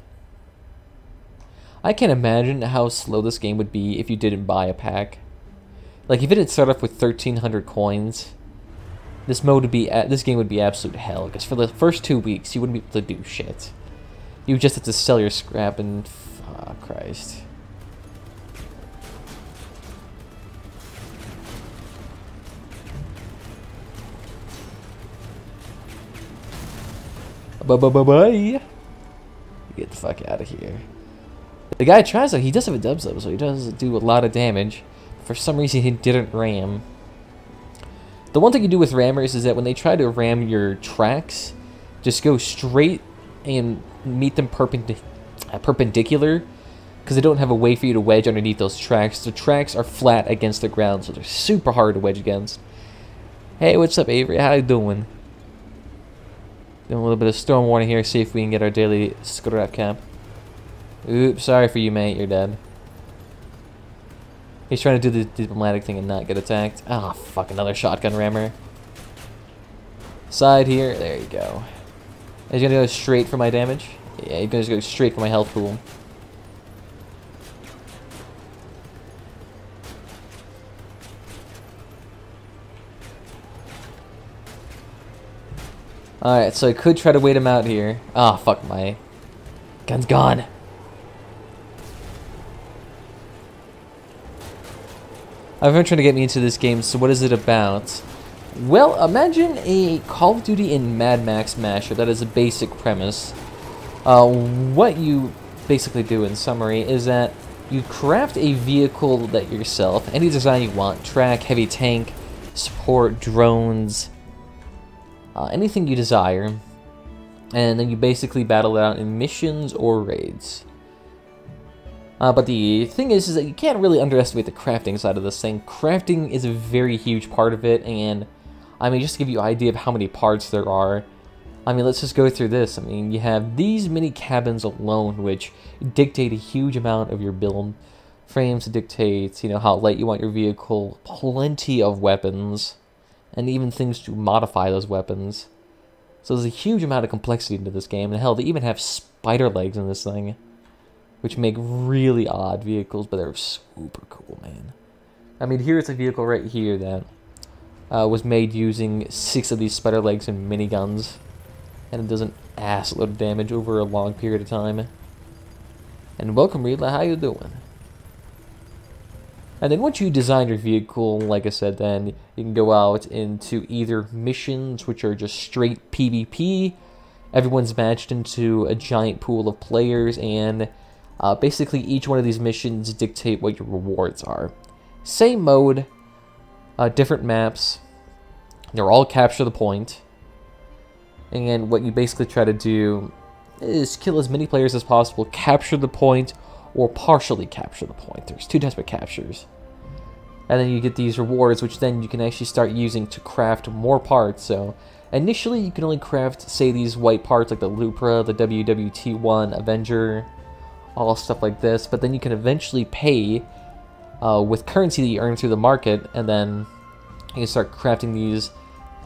S1: I can't imagine how slow this game would be if you didn't buy a pack. Like, if it had started off with 1,300 coins, this game would be absolute hell. Because for the first 2 weeks, you wouldn't be able to do shit. You just have to sell your scrap and... oh, Christ. Bye-bye-bye-bye. Get the fuck out of here. The guy tries, though. He does have a dub sub, so he does do a lot of damage. For some reason, he didn't ram. The one thing you do with rammers is that when they try to ram your tracks, just go straight and meet them perpendicular, because they don't have a way for you to wedge underneath those tracks. The tracks are flat against the ground, so they're super hard to wedge against. Hey, what's up, Avery? How you doing? Doing a little bit of Storm Warning here, see if we can get our daily scrap cap. Oops, sorry for you, mate. You're dead. He's trying to do the diplomatic thing and not get attacked. Ah, oh, fuck, another shotgun rammer. Side here. There you go. He's gonna go straight for my damage. Yeah, he's gonna go straight for my health pool. Alright, so I could try to wait him out here. Ah, oh, fuck, my gun's gone. Everyone's trying to get me into this game, so what is it about? Well, imagine a Call of Duty and Mad Max mashup. That is a basic premise. What you basically do in summary is that you craft a vehicle that yourself, any design you want, track, heavy tank, support, drones, anything you desire, and then you basically battle it out in missions or raids. But the thing is that you can't really underestimate the crafting side of this thing. Crafting is a very huge part of it, and I mean, just to give you an idea of how many parts there are, I mean, let's just go through this. I mean, you have these mini cabins alone, which dictate a huge amount of your build. Frames dictate, you know, how light you want your vehicle, plenty of weapons, and even things to modify those weapons. So there's a huge amount of complexity into this game, and hell, they even have spider legs in this thing, which make really odd vehicles, but they're super cool, man. I mean, here's a vehicle right here that was made using 6 of these spider legs and miniguns, and it does an assload of damage over a long period of time. And welcome, Reedla, how you doing? And then once you design your vehicle, like I said, then you can go out into either missions, which are just straight PvP. Everyone's matched into a giant pool of players, and basically each one of these missions dictate what your rewards are. Same mode, different maps. They're all capture the point. And what you basically try to do is kill as many players as possible, capture the point, or partially capture the point. There's 2 types of captures. And then you get these rewards, which then you can actually start using to craft more parts. So initially you can only craft, say, these white parts like the Lupra, the WWT1, Avenger, all stuff like this. But then you can eventually pay with currency that you earn through the market, and then you can start crafting these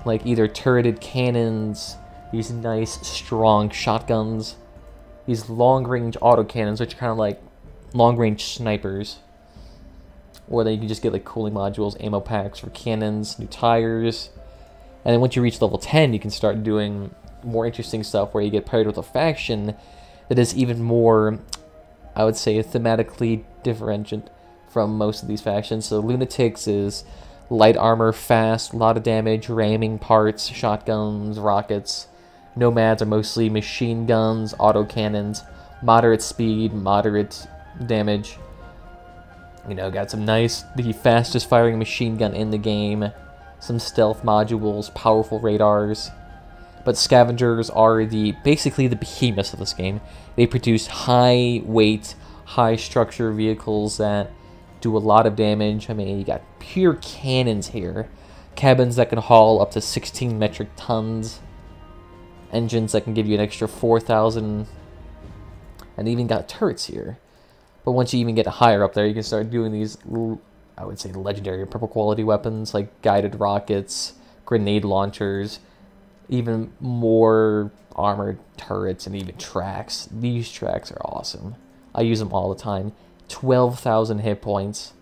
S1: like either turreted cannons, these nice strong shotguns, these long-range autocannons, which are kind of like long-range snipers. Or then you can just get like cooling modules, ammo packs for cannons, new tires. And then once you reach level 10, you can start doing more interesting stuff where you get paired with a faction that is even more, I would say, thematically differentiated from most of these factions. So Lunatics is light armor, fast, a lot of damage, ramming parts, shotguns, rockets. Nomads are mostly machine guns, autocannons, moderate speed, moderate damage. You know, got some nice, the fastest firing machine gun in the game. some stealth modules, powerful radars. But scavengers are basically the behemoths of this game. They produce high weight, high structure vehicles that do a lot of damage. I mean, you got pure cannons here. Cabins that can haul up to 16 metric tons. Engines that can give you an extra 4,000. And even got turrets here. But once you even get higher up there, you can start doing these, I would say, legendary purple quality weapons like guided rockets, grenade launchers, even more armored turrets, and even tracks. These tracks are awesome. I use them all the time. 12,000 hit points.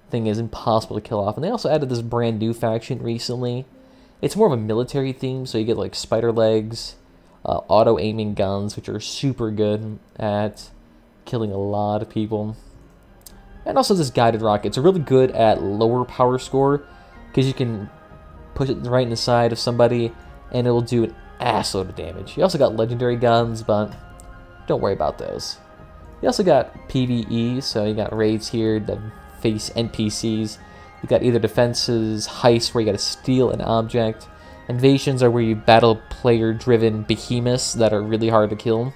S1: Thing is impossible to kill off. And they also added this brand new faction recently. It's more of a military theme, so you get like spider legs, auto-aiming guns, which are super good at killing a lot of people. And also this guided rockets are really good at lower power score, because you can push it right in the side of somebody, and it'll do an assload of damage. You also got legendary guns, but don't worry about those. You also got PvE, so you got raids here that face NPCs. You got either defenses, heists where you gotta steal an object. Invasions are where you battle player-driven behemoths that are really hard to kill.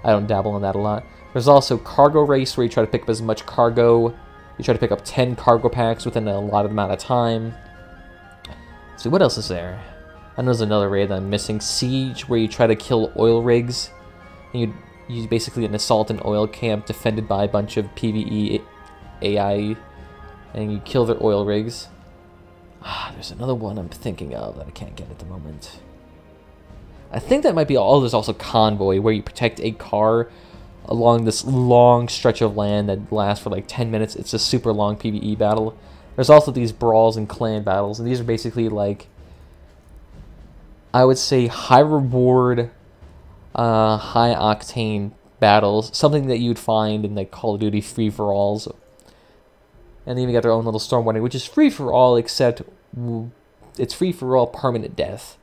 S1: I don't dabble in that a lot. There's also cargo race where you try to pick up as much cargo. You try to pick up 10 cargo packs within a lot of amount of time. Let's see, what else is there? I know there's another raid that I'm missing. Siege, where you try to kill oil rigs. And you basically an assault an oil camp defended by a bunch of PvE AI. And you kill their oil rigs. There's another one I'm thinking of that I can't get at the moment. I think that might be all. There's also Convoy, where you protect a car along this long stretch of land that lasts for like 10 minutes. It's a super long PvE battle. There's also these brawls and clan battles, and these are basically like, I would say, high reward, high octane battles. Something that you'd find in like Call of Duty free-for-alls. And they even got their own little storm warning, which is free-for-all, except it's free-for-all permanent death.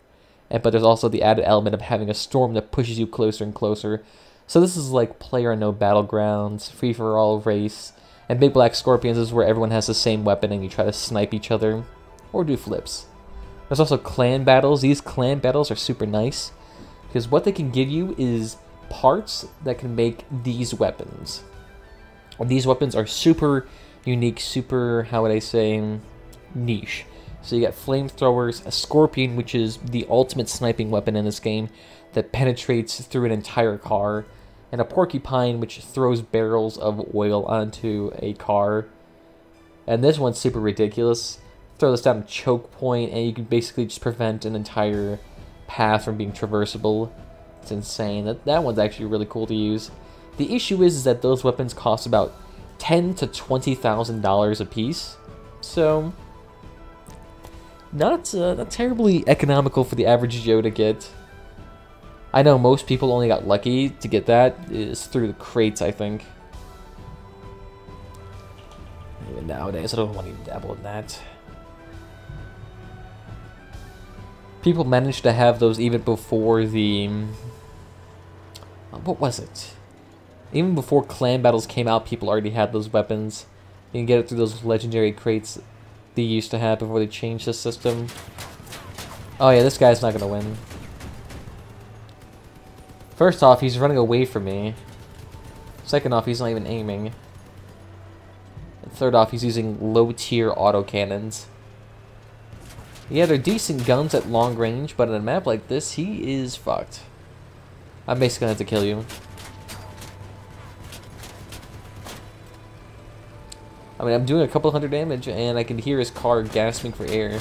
S1: But there's also the added element of having a storm that pushes you closer and closer. So this is like player and no battlegrounds, free-for-all race. And Big Black Scorpions is where everyone has the same weapon and you try to snipe each other. Or do flips. There's also clan battles. These clan battles are super nice, because what they can give you is parts that can make these weapons. And these weapons are super unique, super, how would I say, niche. So you got flamethrowers, a scorpion, which is the ultimate sniping weapon in this game that penetrates through an entire car, and a porcupine, which throws barrels of oil onto a car. And this one's super ridiculous. Throw this down a choke point, and you can basically just prevent an entire path from being traversable. It's insane. That one's actually really cool to use. The issue is that those weapons cost about $10,000 to $20,000 a piece, so not terribly economical for the average Joe to get. I know most people only got lucky to get that is through the crates, I think. Even nowadays, I don't want to dabble in that. People managed to have those even before the... what was it? Even before clan battles came out, people already had those weapons. You can get it through those legendary crates they used to have before they changed the system. Oh yeah, this guy's not gonna win. First off, he's running away from me. Second off, he's not even aiming. And third off, he's using low-tier autocannons. Yeah, they're decent guns at long range, but in a map like this, he is fucked. I'm basically gonna have to kill you. I mean, I'm doing a couple hundred damage, and I can hear his car gasping for air.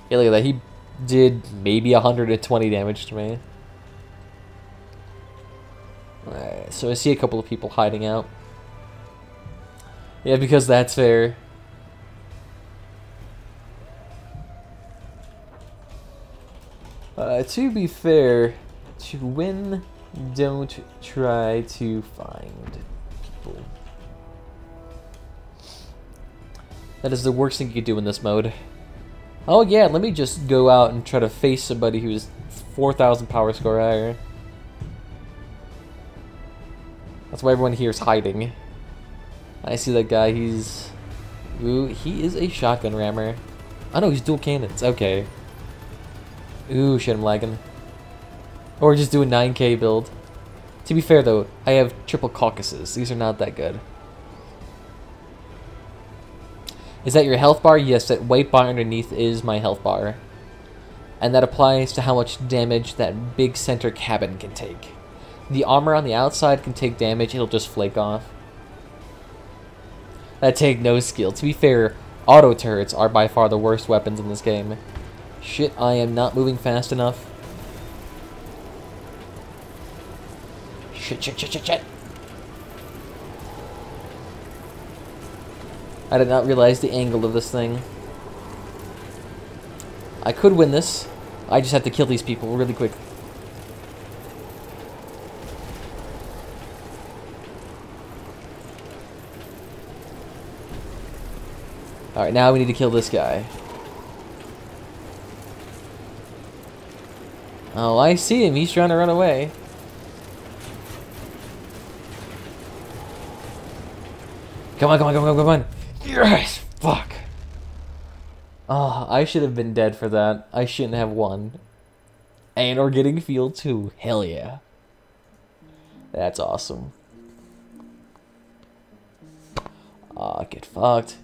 S1: Yeah, look at that. He did maybe 120 damage to me. Alright, so I see a couple of people hiding out. Yeah, because that's fair. To be fair, to win, don't try to find people. That is the worst thing you could do in this mode. Oh yeah, let me just go out and try to face somebody who's 4,000 power score higher. That's why everyone here is hiding. I see that guy, he's Ooh, he is a shotgun rammer. Oh no, he's dual cannons. Okay. Ooh, shit, I'm lagging. Or just do a 9k build. To be fair though, I have triple caucuses. These are not that good. Is that your health bar? Yes, that white bar underneath is my health bar. And that applies to how much damage that big center cabin can take. The armor on the outside can take damage, it'll just flake off. That take no skill. To be fair, auto turrets are by far the worst weapons in this game. Shit, I am not moving fast enough. Shit, shit, shit, shit, shit. I did not realize the angle of this thing. I could win this. I just have to kill these people really quick. Alright, now we need to kill this guy. Oh, I see him. He's trying to run away. Come on, come on, come on, come on. Yes! Fuck. Oh, I should have been dead for that. I shouldn't have won. And we're getting field 2. Hell yeah. That's awesome. Ah, get fucked.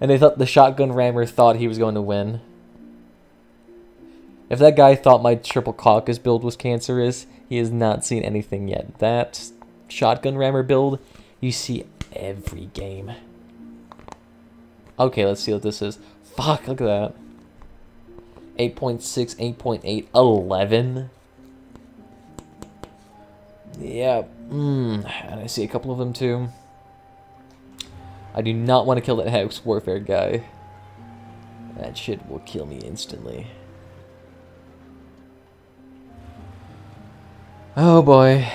S1: And they thought the shotgun rammer thought he was going to win. If that guy thought my triple caucus build was cancerous, he has not seen anything yet. That shotgun rammer build, you see every game. Okay, let's see what this is. Fuck, look at that. 8.6, 8.8, 11. Yeah, and I see a couple of them too. I do not want to kill that Hex Warfare guy. That shit will kill me instantly. Oh boy.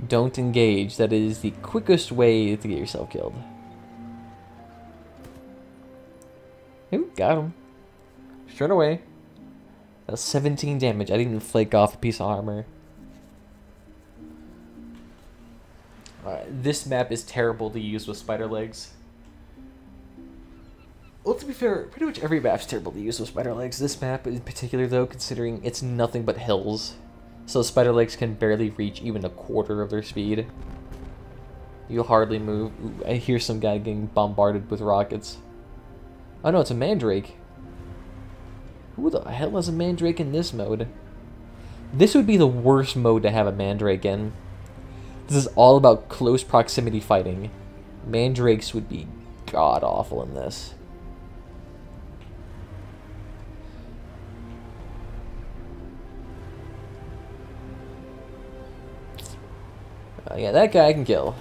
S1: Don't engage. That is the quickest way to get yourself killed. Ooh, got him. Straight away. That's 17 damage. I didn't even flake off a piece of armor. Alright, this map is terrible to use with spider legs. Well, to be fair, pretty much every map's terrible to use with spider legs. This map in particular, though, considering it's nothing but hills. So spider legs can barely reach even a quarter of their speed. You'll hardly move. Ooh, I hear some guy getting bombarded with rockets. Oh no, it's a mandrake. Who the hell has a mandrake in this mode? This would be the worst mode to have a mandrake in. This is all about close proximity fighting. Mandrakes would be god-awful in this. Yeah, that guy I can kill.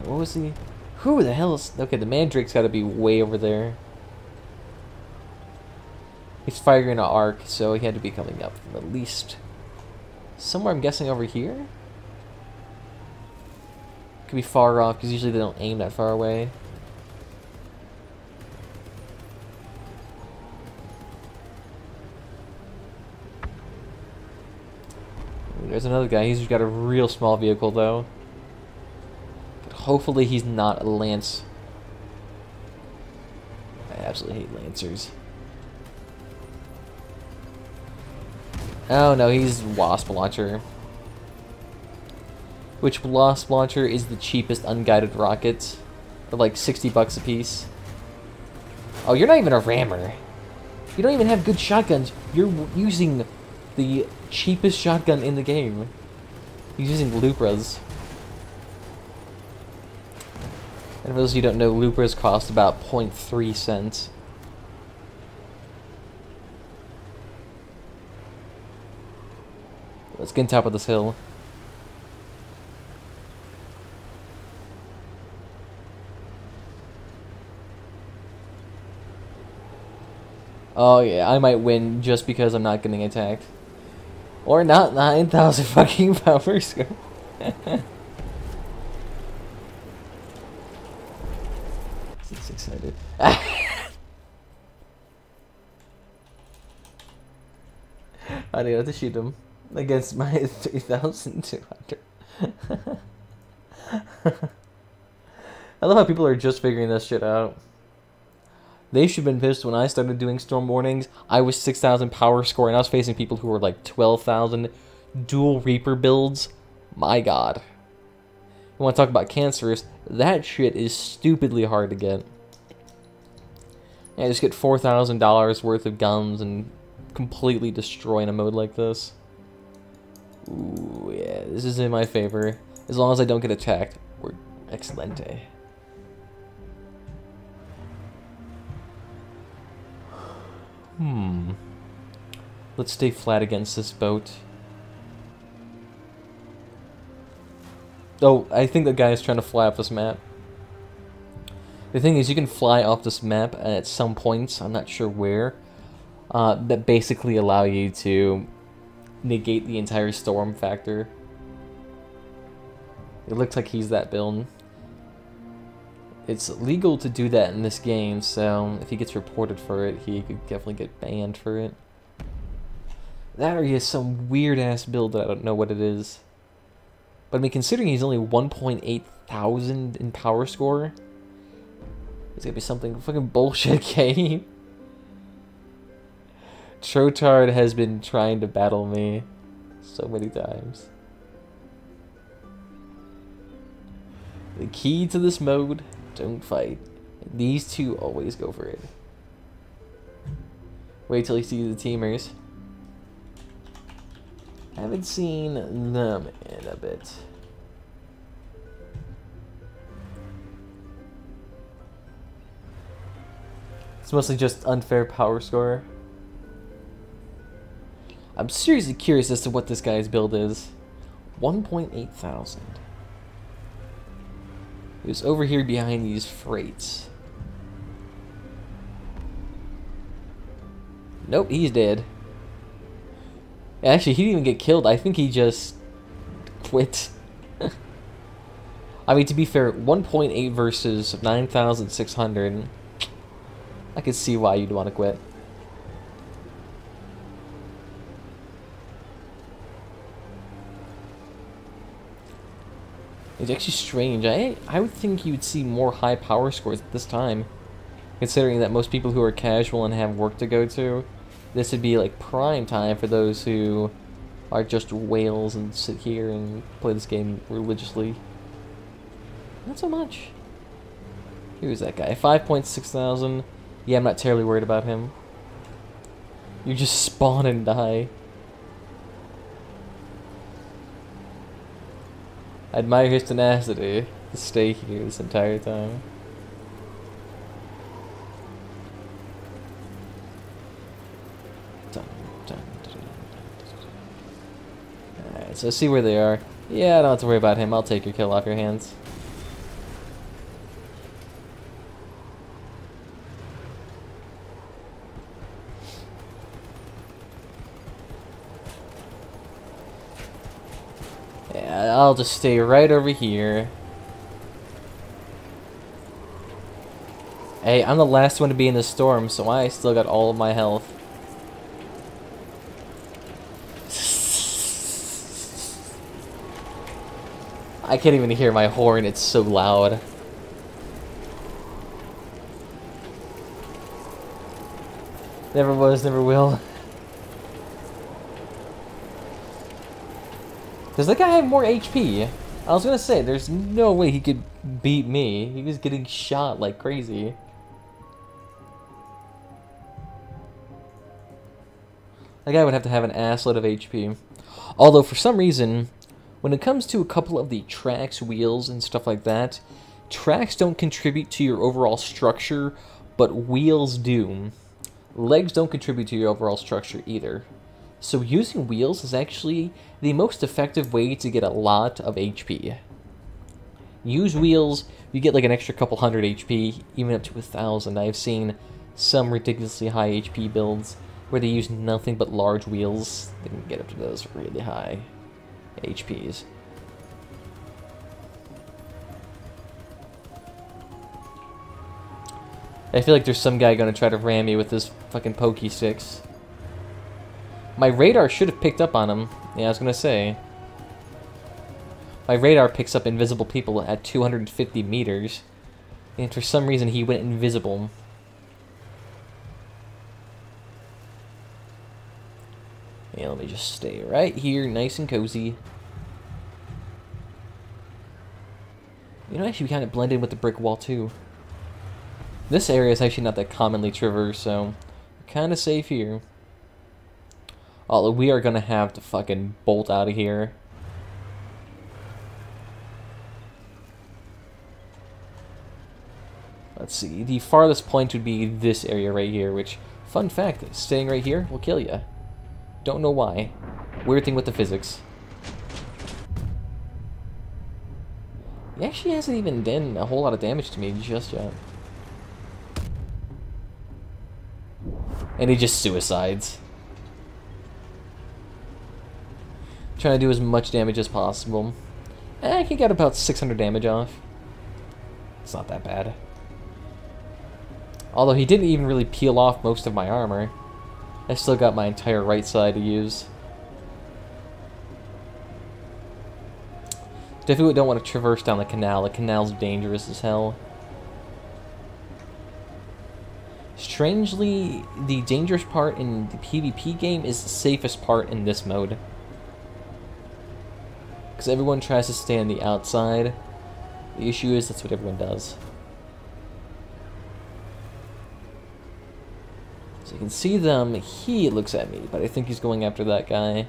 S1: What was he? Who the hell is... Okay, the mandrake's got to be way over there. He's firing an arc, so he had to be coming up from at least... somewhere, I'm guessing, over here? Could be far off, because usually they don't aim that far away. There's another guy. He's got a real small vehicle, though. But hopefully he's not a lance. I absolutely hate lancers. Oh no, he's Wasp Launcher. Which Wasp Launcher is the cheapest unguided rockets. For like 60 bucks a piece. Oh, you're not even a rammer. You don't even have good shotguns. You're using the cheapest shotgun in the game. He's using Lupras. And for those of you who don't know, Lupras cost about 0.3 cents. Let's get on top of this hill. Oh yeah, I might win just because I'm not getting attacked. Or not 9,000 fucking power score. It's excited. I don't have to shoot him against my 3,200. I love how people are just figuring this shit out. They should have been pissed when I started doing storm warnings. I was 6,000 power score, and I was facing people who were like 12,000 dual Reaper builds. My god. You want to talk about cancerous? That shit is stupidly hard to get. Yeah, just get $4,000 worth of guns and completely destroy in a mode like this. Ooh, yeah, this is in my favor. As long as I don't get attacked, we're excelente. Let's stay flat against this boat. Oh, I think the guy is trying to fly off this map. The thing is, you can fly off this map at some points, I'm not sure where, that basically allow you to negate the entire storm factor. It looks like he's that build. It's legal to do that in this game, so if he gets reported for it, he could definitely get banned for it. That or he has some weird-ass build that I don't know what it is. But I mean, considering he's only 1.8 thousand in power score, it's gonna be something fucking bullshit game. Trotard has been trying to battle me so many times. The key to this mode, don't fight. These two always go for it. Wait till you see the teamers. Haven't seen them in a bit. It's mostly just unfair power score. I'm seriously curious as to what this guy's build is. 1.8 thousand. He was over here behind these freights. Nope, he's dead. Actually, he didn't even get killed. I think he just quit. I mean, to be fair, 1.8 versus 9,600. I could see why you'd want to quit. It's actually strange. I would think you would see more high power scores at this time, considering that most people who are casual and have work to go to, this would be like prime time for those who are just whales and sit here and play this game religiously. Not so much. Who's that guy? 5.6 thousand. Yeah, I'm not terribly worried about him. You just spawn and die. I admire his tenacity to stay here this entire time. Alright, so see where they are. Yeah, I don't have to worry about him. I'll take your kill off your hands. Yeah, I'll just stay right over here. Hey, I'm the last one to be in the storm, so I still got all of my health. I can't even hear my horn, it's so loud. Never was, never will. Does that guy have more HP? I was gonna say, there's no way he could beat me. He was getting shot like crazy. That guy would have to have an assload of HP. Although, for some reason, when it comes to a couple of the tracks, wheels, and stuff like that, tracks don't contribute to your overall structure, but wheels do. Legs don't contribute to your overall structure either. So using wheels is actually the most effective way to get a lot of HP. Use wheels, you get like an extra couple hundred HP, even up to 1,000. I've seen some ridiculously high HP builds where they use nothing but large wheels. They can get up to those really high HPs. I feel like there's some guy gonna try to ram me with his fucking pokey sticks. My radar should have picked up on him. Yeah, I was gonna say. My radar picks up invisible people at 250 meters. And for some reason, he went invisible. Yeah, let me just stay right here, nice and cozy. You know, actually, we kind of blend in with the brick wall, too. This area is actually not that commonly traversed, so kind of safe here. Although we are going to have to fucking bolt out of here. Let's see, the farthest point would be this area right here, which, fun fact, staying right here will kill you. Don't know why. Weird thing with the physics. He actually hasn't even done a whole lot of damage to me just yet. And he just suicides. Trying to do as much damage as possible. He got about 600 damage off. It's not that bad. Although he didn't even really peel off most of my armor. I still got my entire right side to use. Definitely don't want to traverse down the canal. The canal's dangerous as hell. Strangely, the dangerous part in the PvP game is the safest part in this mode. Because everyone tries to stay on the outside. The issue is that's what everyone does. So you can see them, he looks at me, but I think he's going after that guy.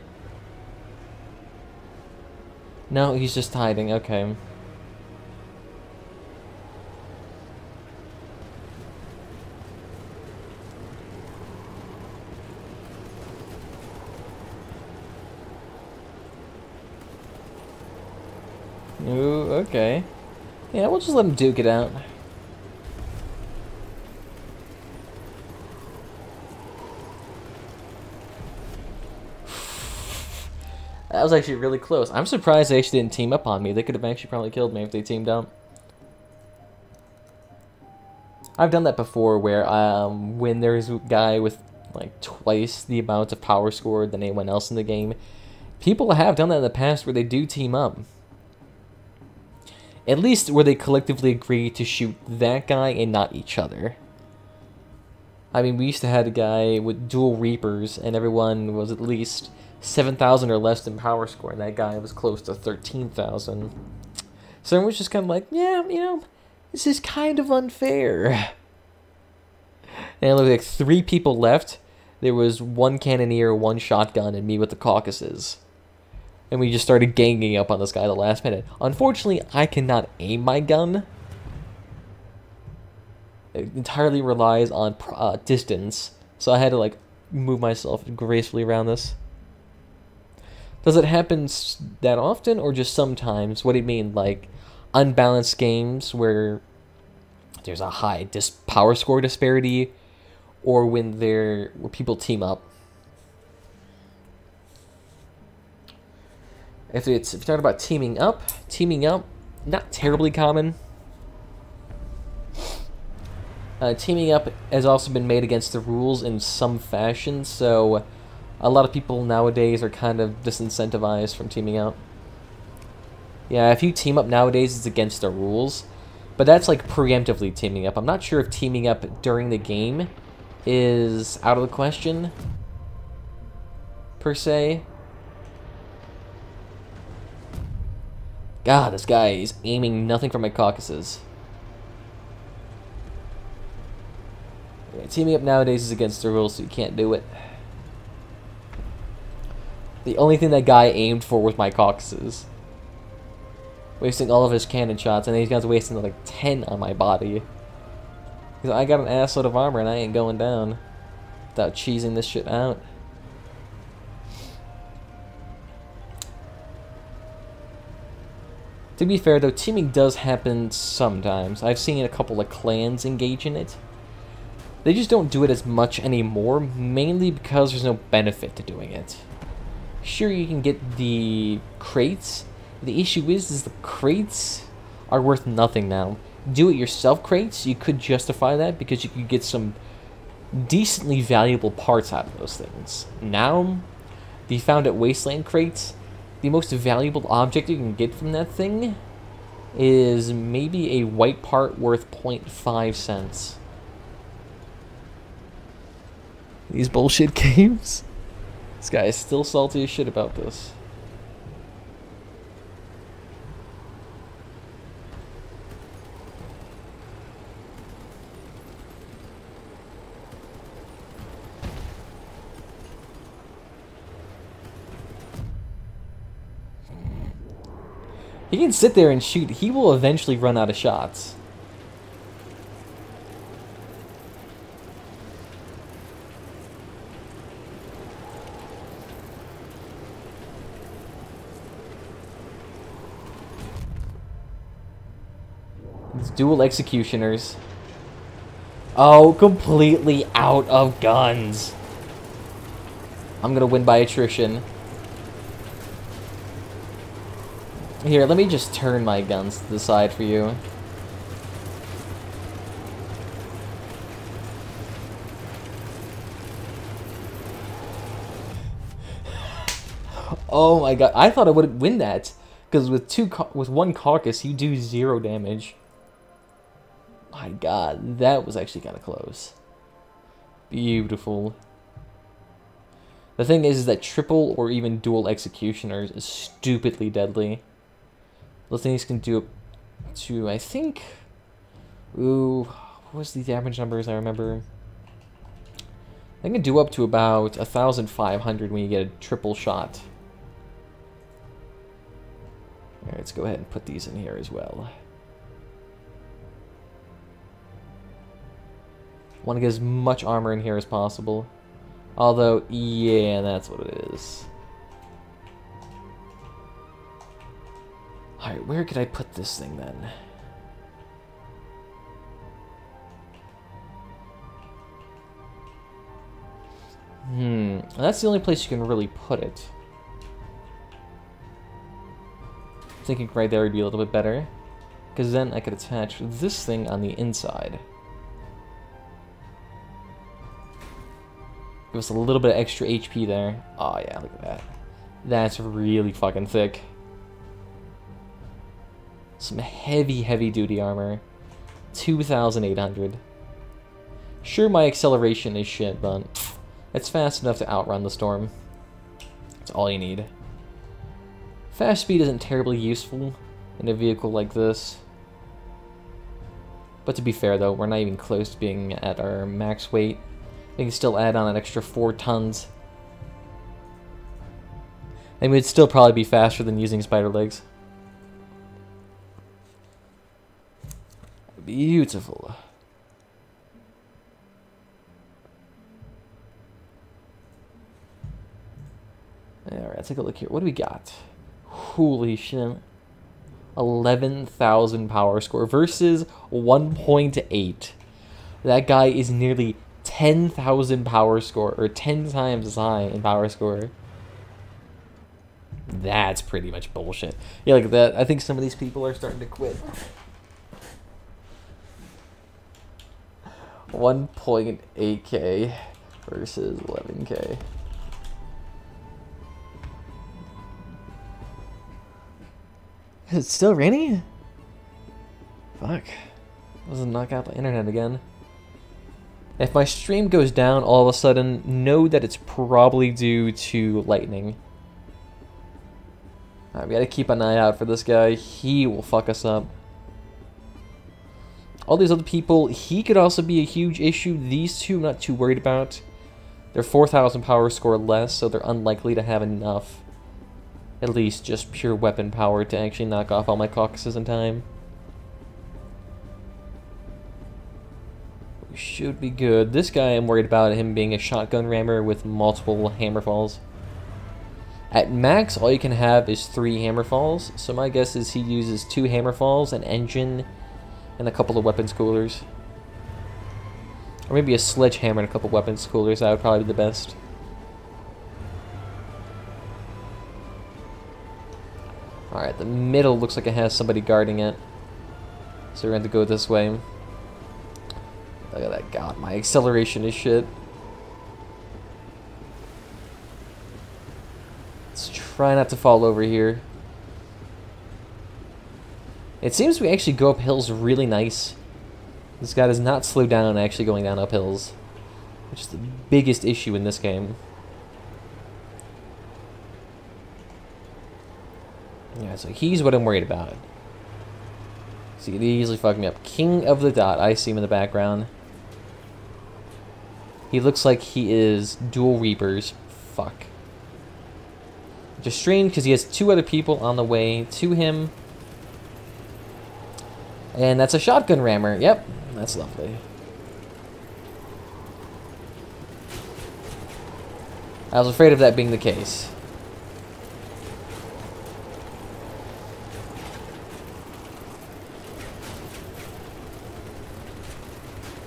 S1: No, he's just hiding, okay. Ooh, okay. Yeah, we'll just let him duke it out. That was actually really close. I'm surprised they actually didn't team up on me. They could have actually probably killed me if they teamed up. I've done that before where when there's a guy with like twice the amount of power scored than anyone else in the game, people have done that in the past where they do team up. At least where they collectively agree to shoot that guy and not each other. I mean, we used to have a guy with dual Reapers and everyone was at least 7,000 or less in power score, and that guy was close to 13,000. So everyone was just kind of like, yeah, you know, this is kind of unfair. And it looked like 3 people left. There was 1 cannoneer, 1 shotgun, and me with the Caucasus. And we just started ganging up on this guy at the last minute. Unfortunately, I cannot aim my gun. It entirely relies on distance. So I had to, like, move myself gracefully around this. Does it happen that often, or just sometimes? What do you mean, like, unbalanced games where there's a high power score disparity, or when where people team up? If you're talking about teaming up, not terribly common. Teaming up has also been made against the rules in some fashion, so a lot of people nowadays are kind of disincentivized from teaming up. Yeah, if you team up nowadays, it's against the rules, but that's like preemptively teaming up. I'm not sure if teaming up during the game is out of the question, per se. God, this guy is aiming nothing for my Caucasus. Yeah, teaming up nowadays is against the rules, so you can't do it. The only thing that guy aimed for was my Caucasus. Wasting all of his cannon shots, and then he's got wasting like 10 on my body. Because I got an assload of armor and I ain't going down without cheesing this shit out. To be fair though, teaming does happen sometimes. I've seen a couple of clans engage in it. They just don't do it as much anymore, mainly because there's no benefit to doing it. Sure, you can get the crates. The issue is the crates are worth nothing now. Do-it-yourself crates, you could justify that because you could get some decently valuable parts out of those things. Now, the Found at Wasteland crates, the most valuable object you can get from that thing is maybe a white part worth 0.5 cents. These bullshit games. This guy is still salty as shit about this. He can sit there and shoot. He will eventually run out of shots. It's dual executioners. Oh, completely out of guns. I'm gonna win by attrition. Here, let me just turn my guns to the side for you. Oh my god, I thought I would win that, because with one carcass, you do 0 damage. My god, that was actually kind of close. Beautiful. The thing is that triple or even dual executioners is stupidly deadly. Those things can do up to, I think... Ooh, what was the damage numbers I remember? I can do up to about 1,500 when you get a triple shot. Alright, let's go ahead and put these in here as well. Want to get as much armor in here as possible. Although, yeah, that's what it is. Alright, where could I put this thing then? That's the only place you can really put it. I'm thinking right there would be a little bit better. Because then I could attach this thing on the inside. Give us a little bit of extra HP there. Oh yeah, look at that. That's really fucking thick. Some heavy, heavy duty armor. 2,800. Sure, my acceleration is shit, but it's fast enough to outrun the storm. That's all you need. Fast speed isn't terribly useful in a vehicle like this. But to be fair though, we're not even close to being at our max weight. We can still add on an extra 4 tons. And we'd still probably be faster than using spider legs. Beautiful. Alright, let's take a look here. What do we got? Holy shit. 11,000 power score versus 1.8. That guy is nearly 10,000 power score, or 10 times as high in power score. That's pretty much bullshit. Yeah, look at that. I think some of these people are starting to quit. 1.8k versus 11k. Is it still raining? Fuck. Doesn't knock out the internet again. If my stream goes down all of a sudden, know that it's probably due to lightning. Alright, we gotta keep an eye out for this guy. He will fuck us up. All these other people, he could also be a huge issue. These two, I'm not too worried about. They're 4,000 power score less, so they're unlikely to have enough. At least just pure weapon power to actually knock off all my caucuses in time. We should be good. This guy, I'm worried about him being a shotgun rammer with multiple hammerfalls. At max, all you can have is 3 hammerfalls, so my guess is he uses 2 hammerfalls, an engine, and a couple of weapons coolers. Or maybe a sledgehammer and a couple weapons coolers. That would probably be the best. Alright, the middle looks like it has somebody guarding it. So we're going to go this way. Look at that. God, my acceleration is shit. Let's Try not to fall over here. It seems we actually go up hills really nice. This guy does not slow down actually going down up hills, which is the biggest issue in this game. Yeah, so he's what I'm worried about. So he could easily fuck me up. King of the Dot, I see him in the background. He looks like he is dual Reapers. Fuck. Which is strange because he has 2 other people on the way to him. And that's a shotgun rammer. Yep, that's lovely. I was afraid of that being the case.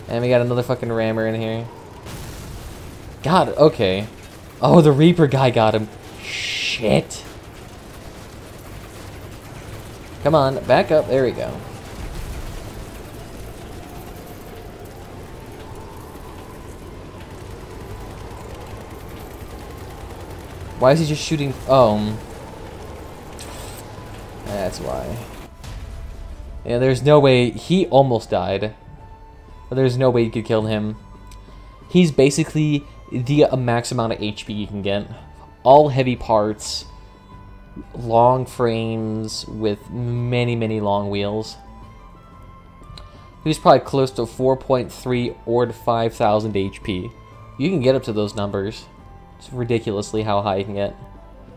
S1: And we got another fucking rammer in here. God, okay. Oh, the Reaper guy got him. Shit. Come on, back up. There we go. Why is he just shooting? Oh. That's why. Yeah, there's no way. He almost died. But there's no way you could kill him. He's basically the max amount of HP you can get. All heavy parts. Long frames with many, many long wheels. He's probably close to 4.3 or to 5,000 HP. You can get up to those numbers. It's ridiculously how high you can get.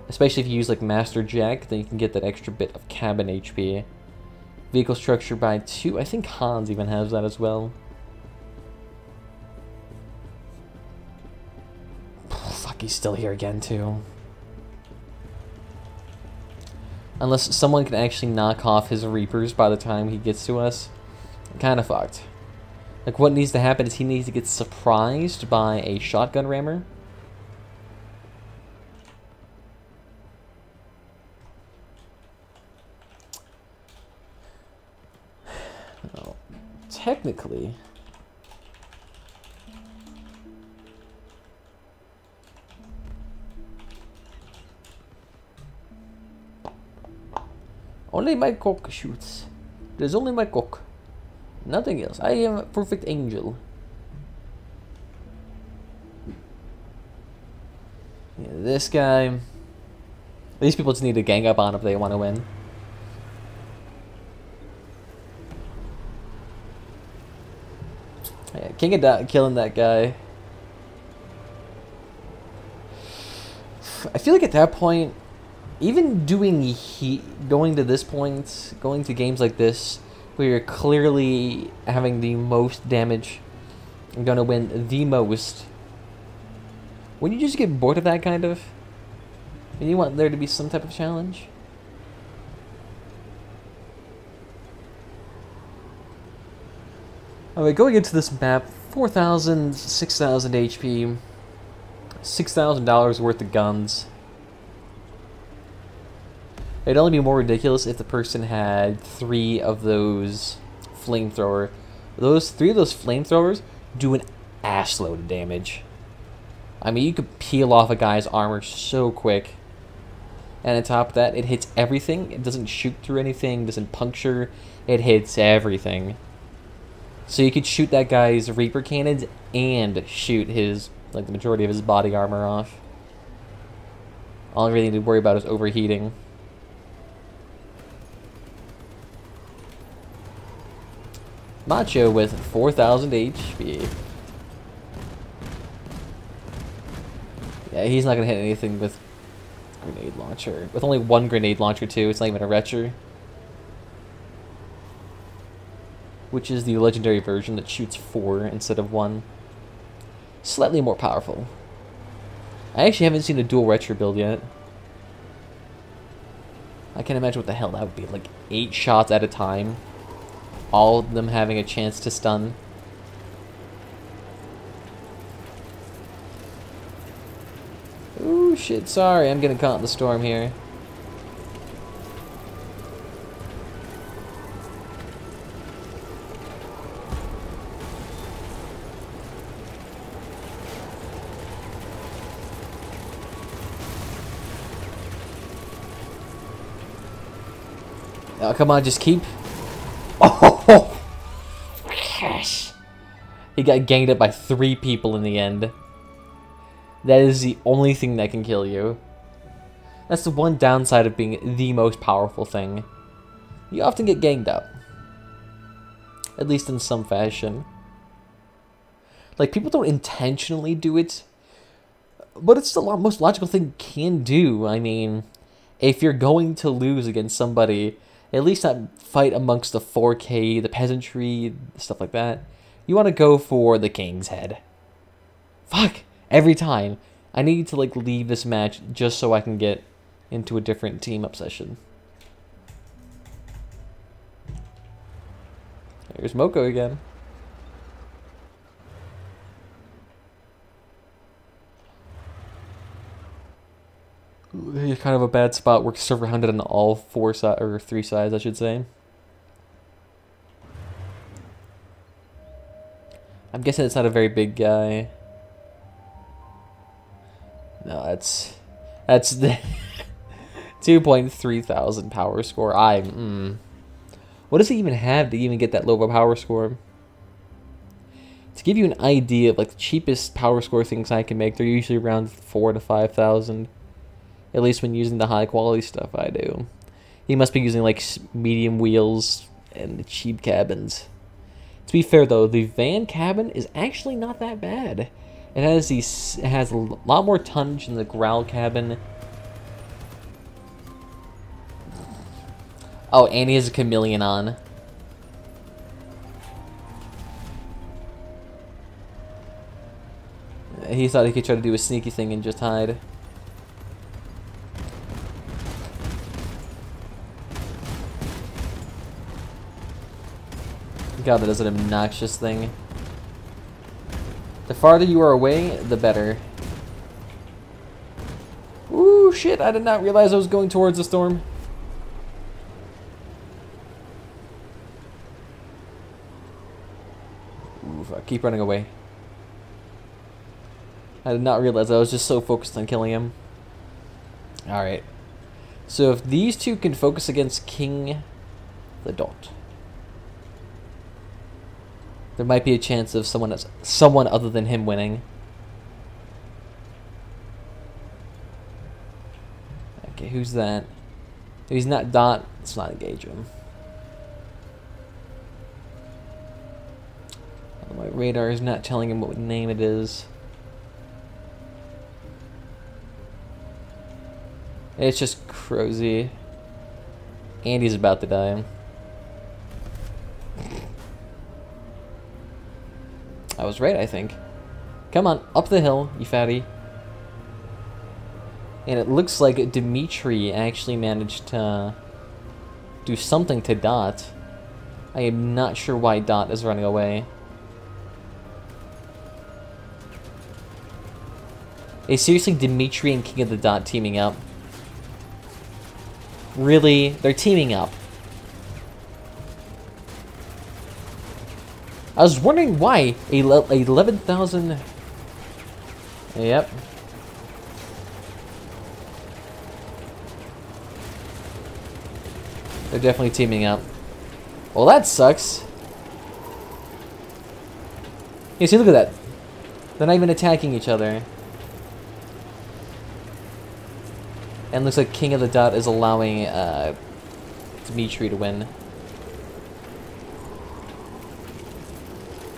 S1: Especially if you use like Master Jack, then you can get that extra bit of cabin HP. Vehicle structure by 2. I think Hans even has that as well. Fuck, he's still here again too. Unless someone can actually knock off his Reapers by the time he gets to us. Kind of fucked. Like, what needs to happen is he needs to get surprised by a shotgun rammer. Well, technically... Only my cock shoots. There's only my cock. Nothing else. I am a perfect angel. Yeah, this guy... These people just need to gang up on him if they want to win. Yeah, King of Dot killing that guy. I feel like at that point... Even going to this point, going to games like this, where you're clearly having the most damage, and going to win the most, wouldn't you just get bored of that kind of? And you want there to be some type of challenge? Alright, going into this map, 4,000, 6,000 HP, $6,000 worth of guns. It'd only be more ridiculous if the person had 3 of those flamethrower. 3 of those flamethrowers do an assload of damage. I mean, you could peel off a guy's armor so quick. And on top of that, it hits everything. It doesn't shoot through anything, doesn't puncture. It hits everything. So you could shoot that guy's Reaper cannons and shoot his, like, the majority of his body armor off. All you really need to worry about is overheating. Macho with 4,000 HP. Yeah, he's not gonna hit anything with grenade launcher. With only 1 grenade launcher too, it's not even a retcher. Which is the legendary version that shoots 4 instead of 1. Slightly more powerful. I actually haven't seen a dual retcher build yet. I can't imagine what the hell that would be. Like 8 shots at a time. All of them having a chance to stun. Ooh, shit, sorry, I'm getting caught in the storm here. Oh, come on, just keep. Oh, gosh. He got ganged up by 3 people in the end. That is the only thing that can kill you. That's the one downside of being the most powerful thing. You often get ganged up. At least in some fashion. Like, people don't intentionally do it, but it's the most logical thing you can do. I mean, if you're going to lose against somebody, at least not fight amongst the 4K, the peasantry, stuff like that. You want to go for the king's head. Fuck! Every time. I need to, like, leave this match just so I can get into a different team up session. There's Moko again. He's kind of a bad spot. We're surrounded on all 4 sides, or 3 sides, I should say. I'm guessing it's not a very big guy. No, that's the 2.3 thousand power score. What does he even have to even get that low of a power score? To give you an idea of like the cheapest power score things I can make, they're usually around 4,000 to 5,000. At least when using the high quality stuff I do. He must be using like medium wheels and the cheap cabins. To be fair though, the van cabin is actually not that bad. It has a lot more tonnage than the growl cabin. Oh, and he has a chameleon on. He thought he could try to do a sneaky thing and just hide. God, that is an obnoxious thing. The farther you are away, the better. Ooh, shit, I did not realize I was going towards the storm. Ooh, fuck, keep running away. I did not realize I was just so focused on killing him. Alright. So if these two can focus against King the Dot, there might be a chance of someone other than him winning. Okay, who's that? If he's not Dot, let's not engage him. My radar is not telling him what name it is. It's just Crozy. And he's about to die. I was right, I think. Come on, up the hill, you fatty. And it looks like Dimitri actually managed to do something to Dot. I am not sure why Dot is running away. Is seriously Dimitri and King of the Dot teaming up? Really? They're teaming up. I was wondering why 11,000. Yep. They're definitely teaming up. Well, that sucks. You see, look at that. They're not even attacking each other. And looks like King of the Dot is allowing Dimitri to win.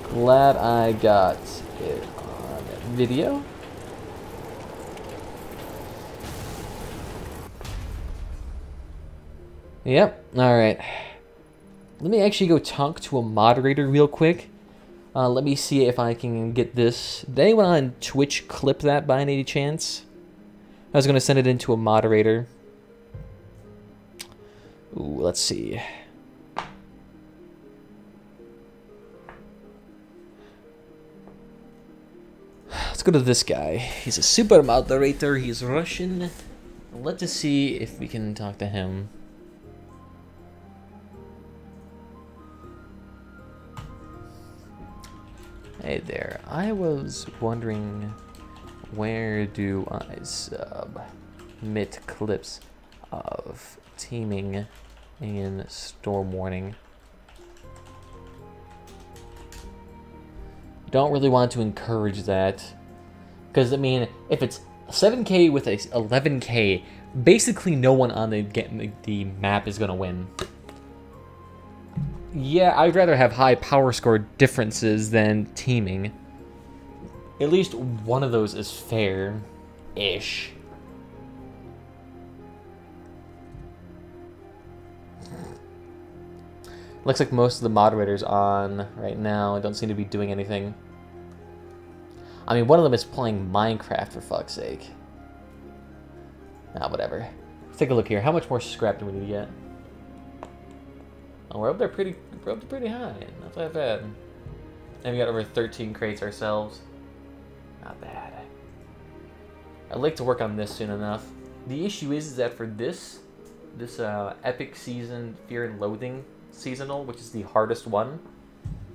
S1: Glad I got it on video. Yep, alright. Let me actually go talk to a moderator real quick. Let me see if I can get this. Did anyone on Twitch clip that by any chance? I was going to send it into a moderator. Ooh, let's see. Let's go to this guy. He's a super moderator. He's Russian. Let's see if we can talk to him. Hey there. I was wondering, where do I submit clips of teaming and storm warning. Don't really want to encourage that, because I mean, if it's 7K with a 11K, basically no one on the map is gonna win. Yeah, I'd rather have high power score differences than teaming. At least one of those is fair-ish. Looks like most of the moderators on right now don't seem to be doing anything. I mean, one of them is playing Minecraft, for fuck's sake. Nah, whatever. Let's take a look here. How much more scrap do we need to get? Oh, we're up there pretty high. Not that bad. And we got over 13 crates ourselves. Not bad. I'd like to work on this soon enough. The issue is that for this epic season, Fear and Loathing seasonal, which is the hardest one,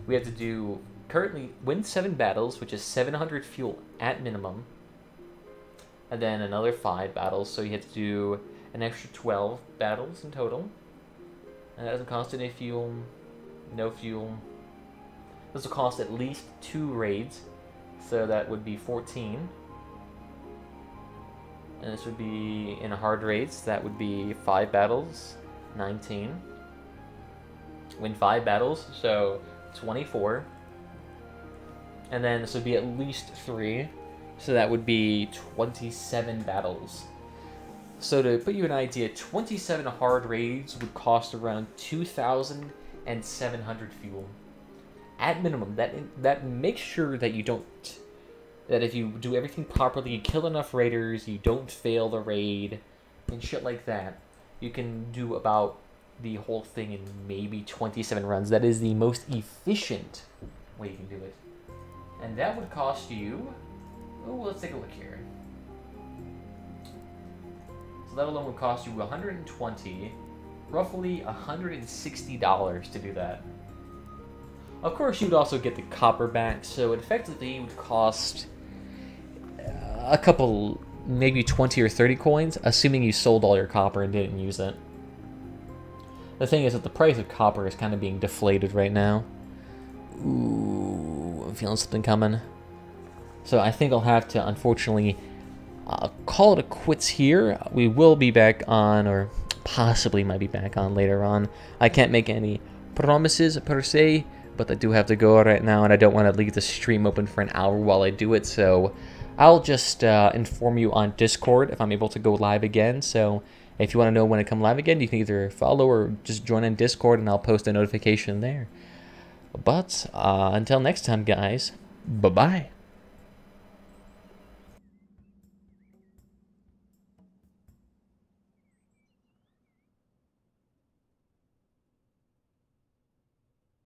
S1: we have to do currently win 7 battles, which is 700 fuel at minimum, and then another 5 battles, so you have to do an extra 12 battles in total, and that doesn't cost any fuel, no fuel. This will cost at least 2 raids, so that would be 14, and this would be in hard raids, that would be 5 battles, 19. Win 5 battles, so 24. And then this would be at least 3, so that would be 27 battles. So to put you an idea, 27 hard raids would cost around 2,700 fuel. At minimum, that makes sure that you don't, that if you do everything properly, you kill enough raiders, you don't fail the raid, and shit like that, you can do about the whole thing in maybe 27 runs. That is the most efficient way you can do it. And that would cost you... Oh, let's take a look here. So that alone would cost you 120, roughly $160 to do that. Of course, you would also get the copper back, so it effectively would cost a couple, maybe 20 or 30 coins, assuming you sold all your copper and didn't use it. The thing is that the price of copper is kind of being deflated right now. Ooh, I'm feeling something coming. So I think I'll have to, unfortunately, call it quits here. We will be back on, or possibly might be back on later on. I can't make any promises per se, but I do have to go right now, and I don't want to leave the stream open for an hour while I do it, so I'll just inform you on Discord if I'm able to go live again. So if you want to know when I come live again, you can either follow or just join in Discord, and I'll post a notification there. But until next time, guys, bye-bye.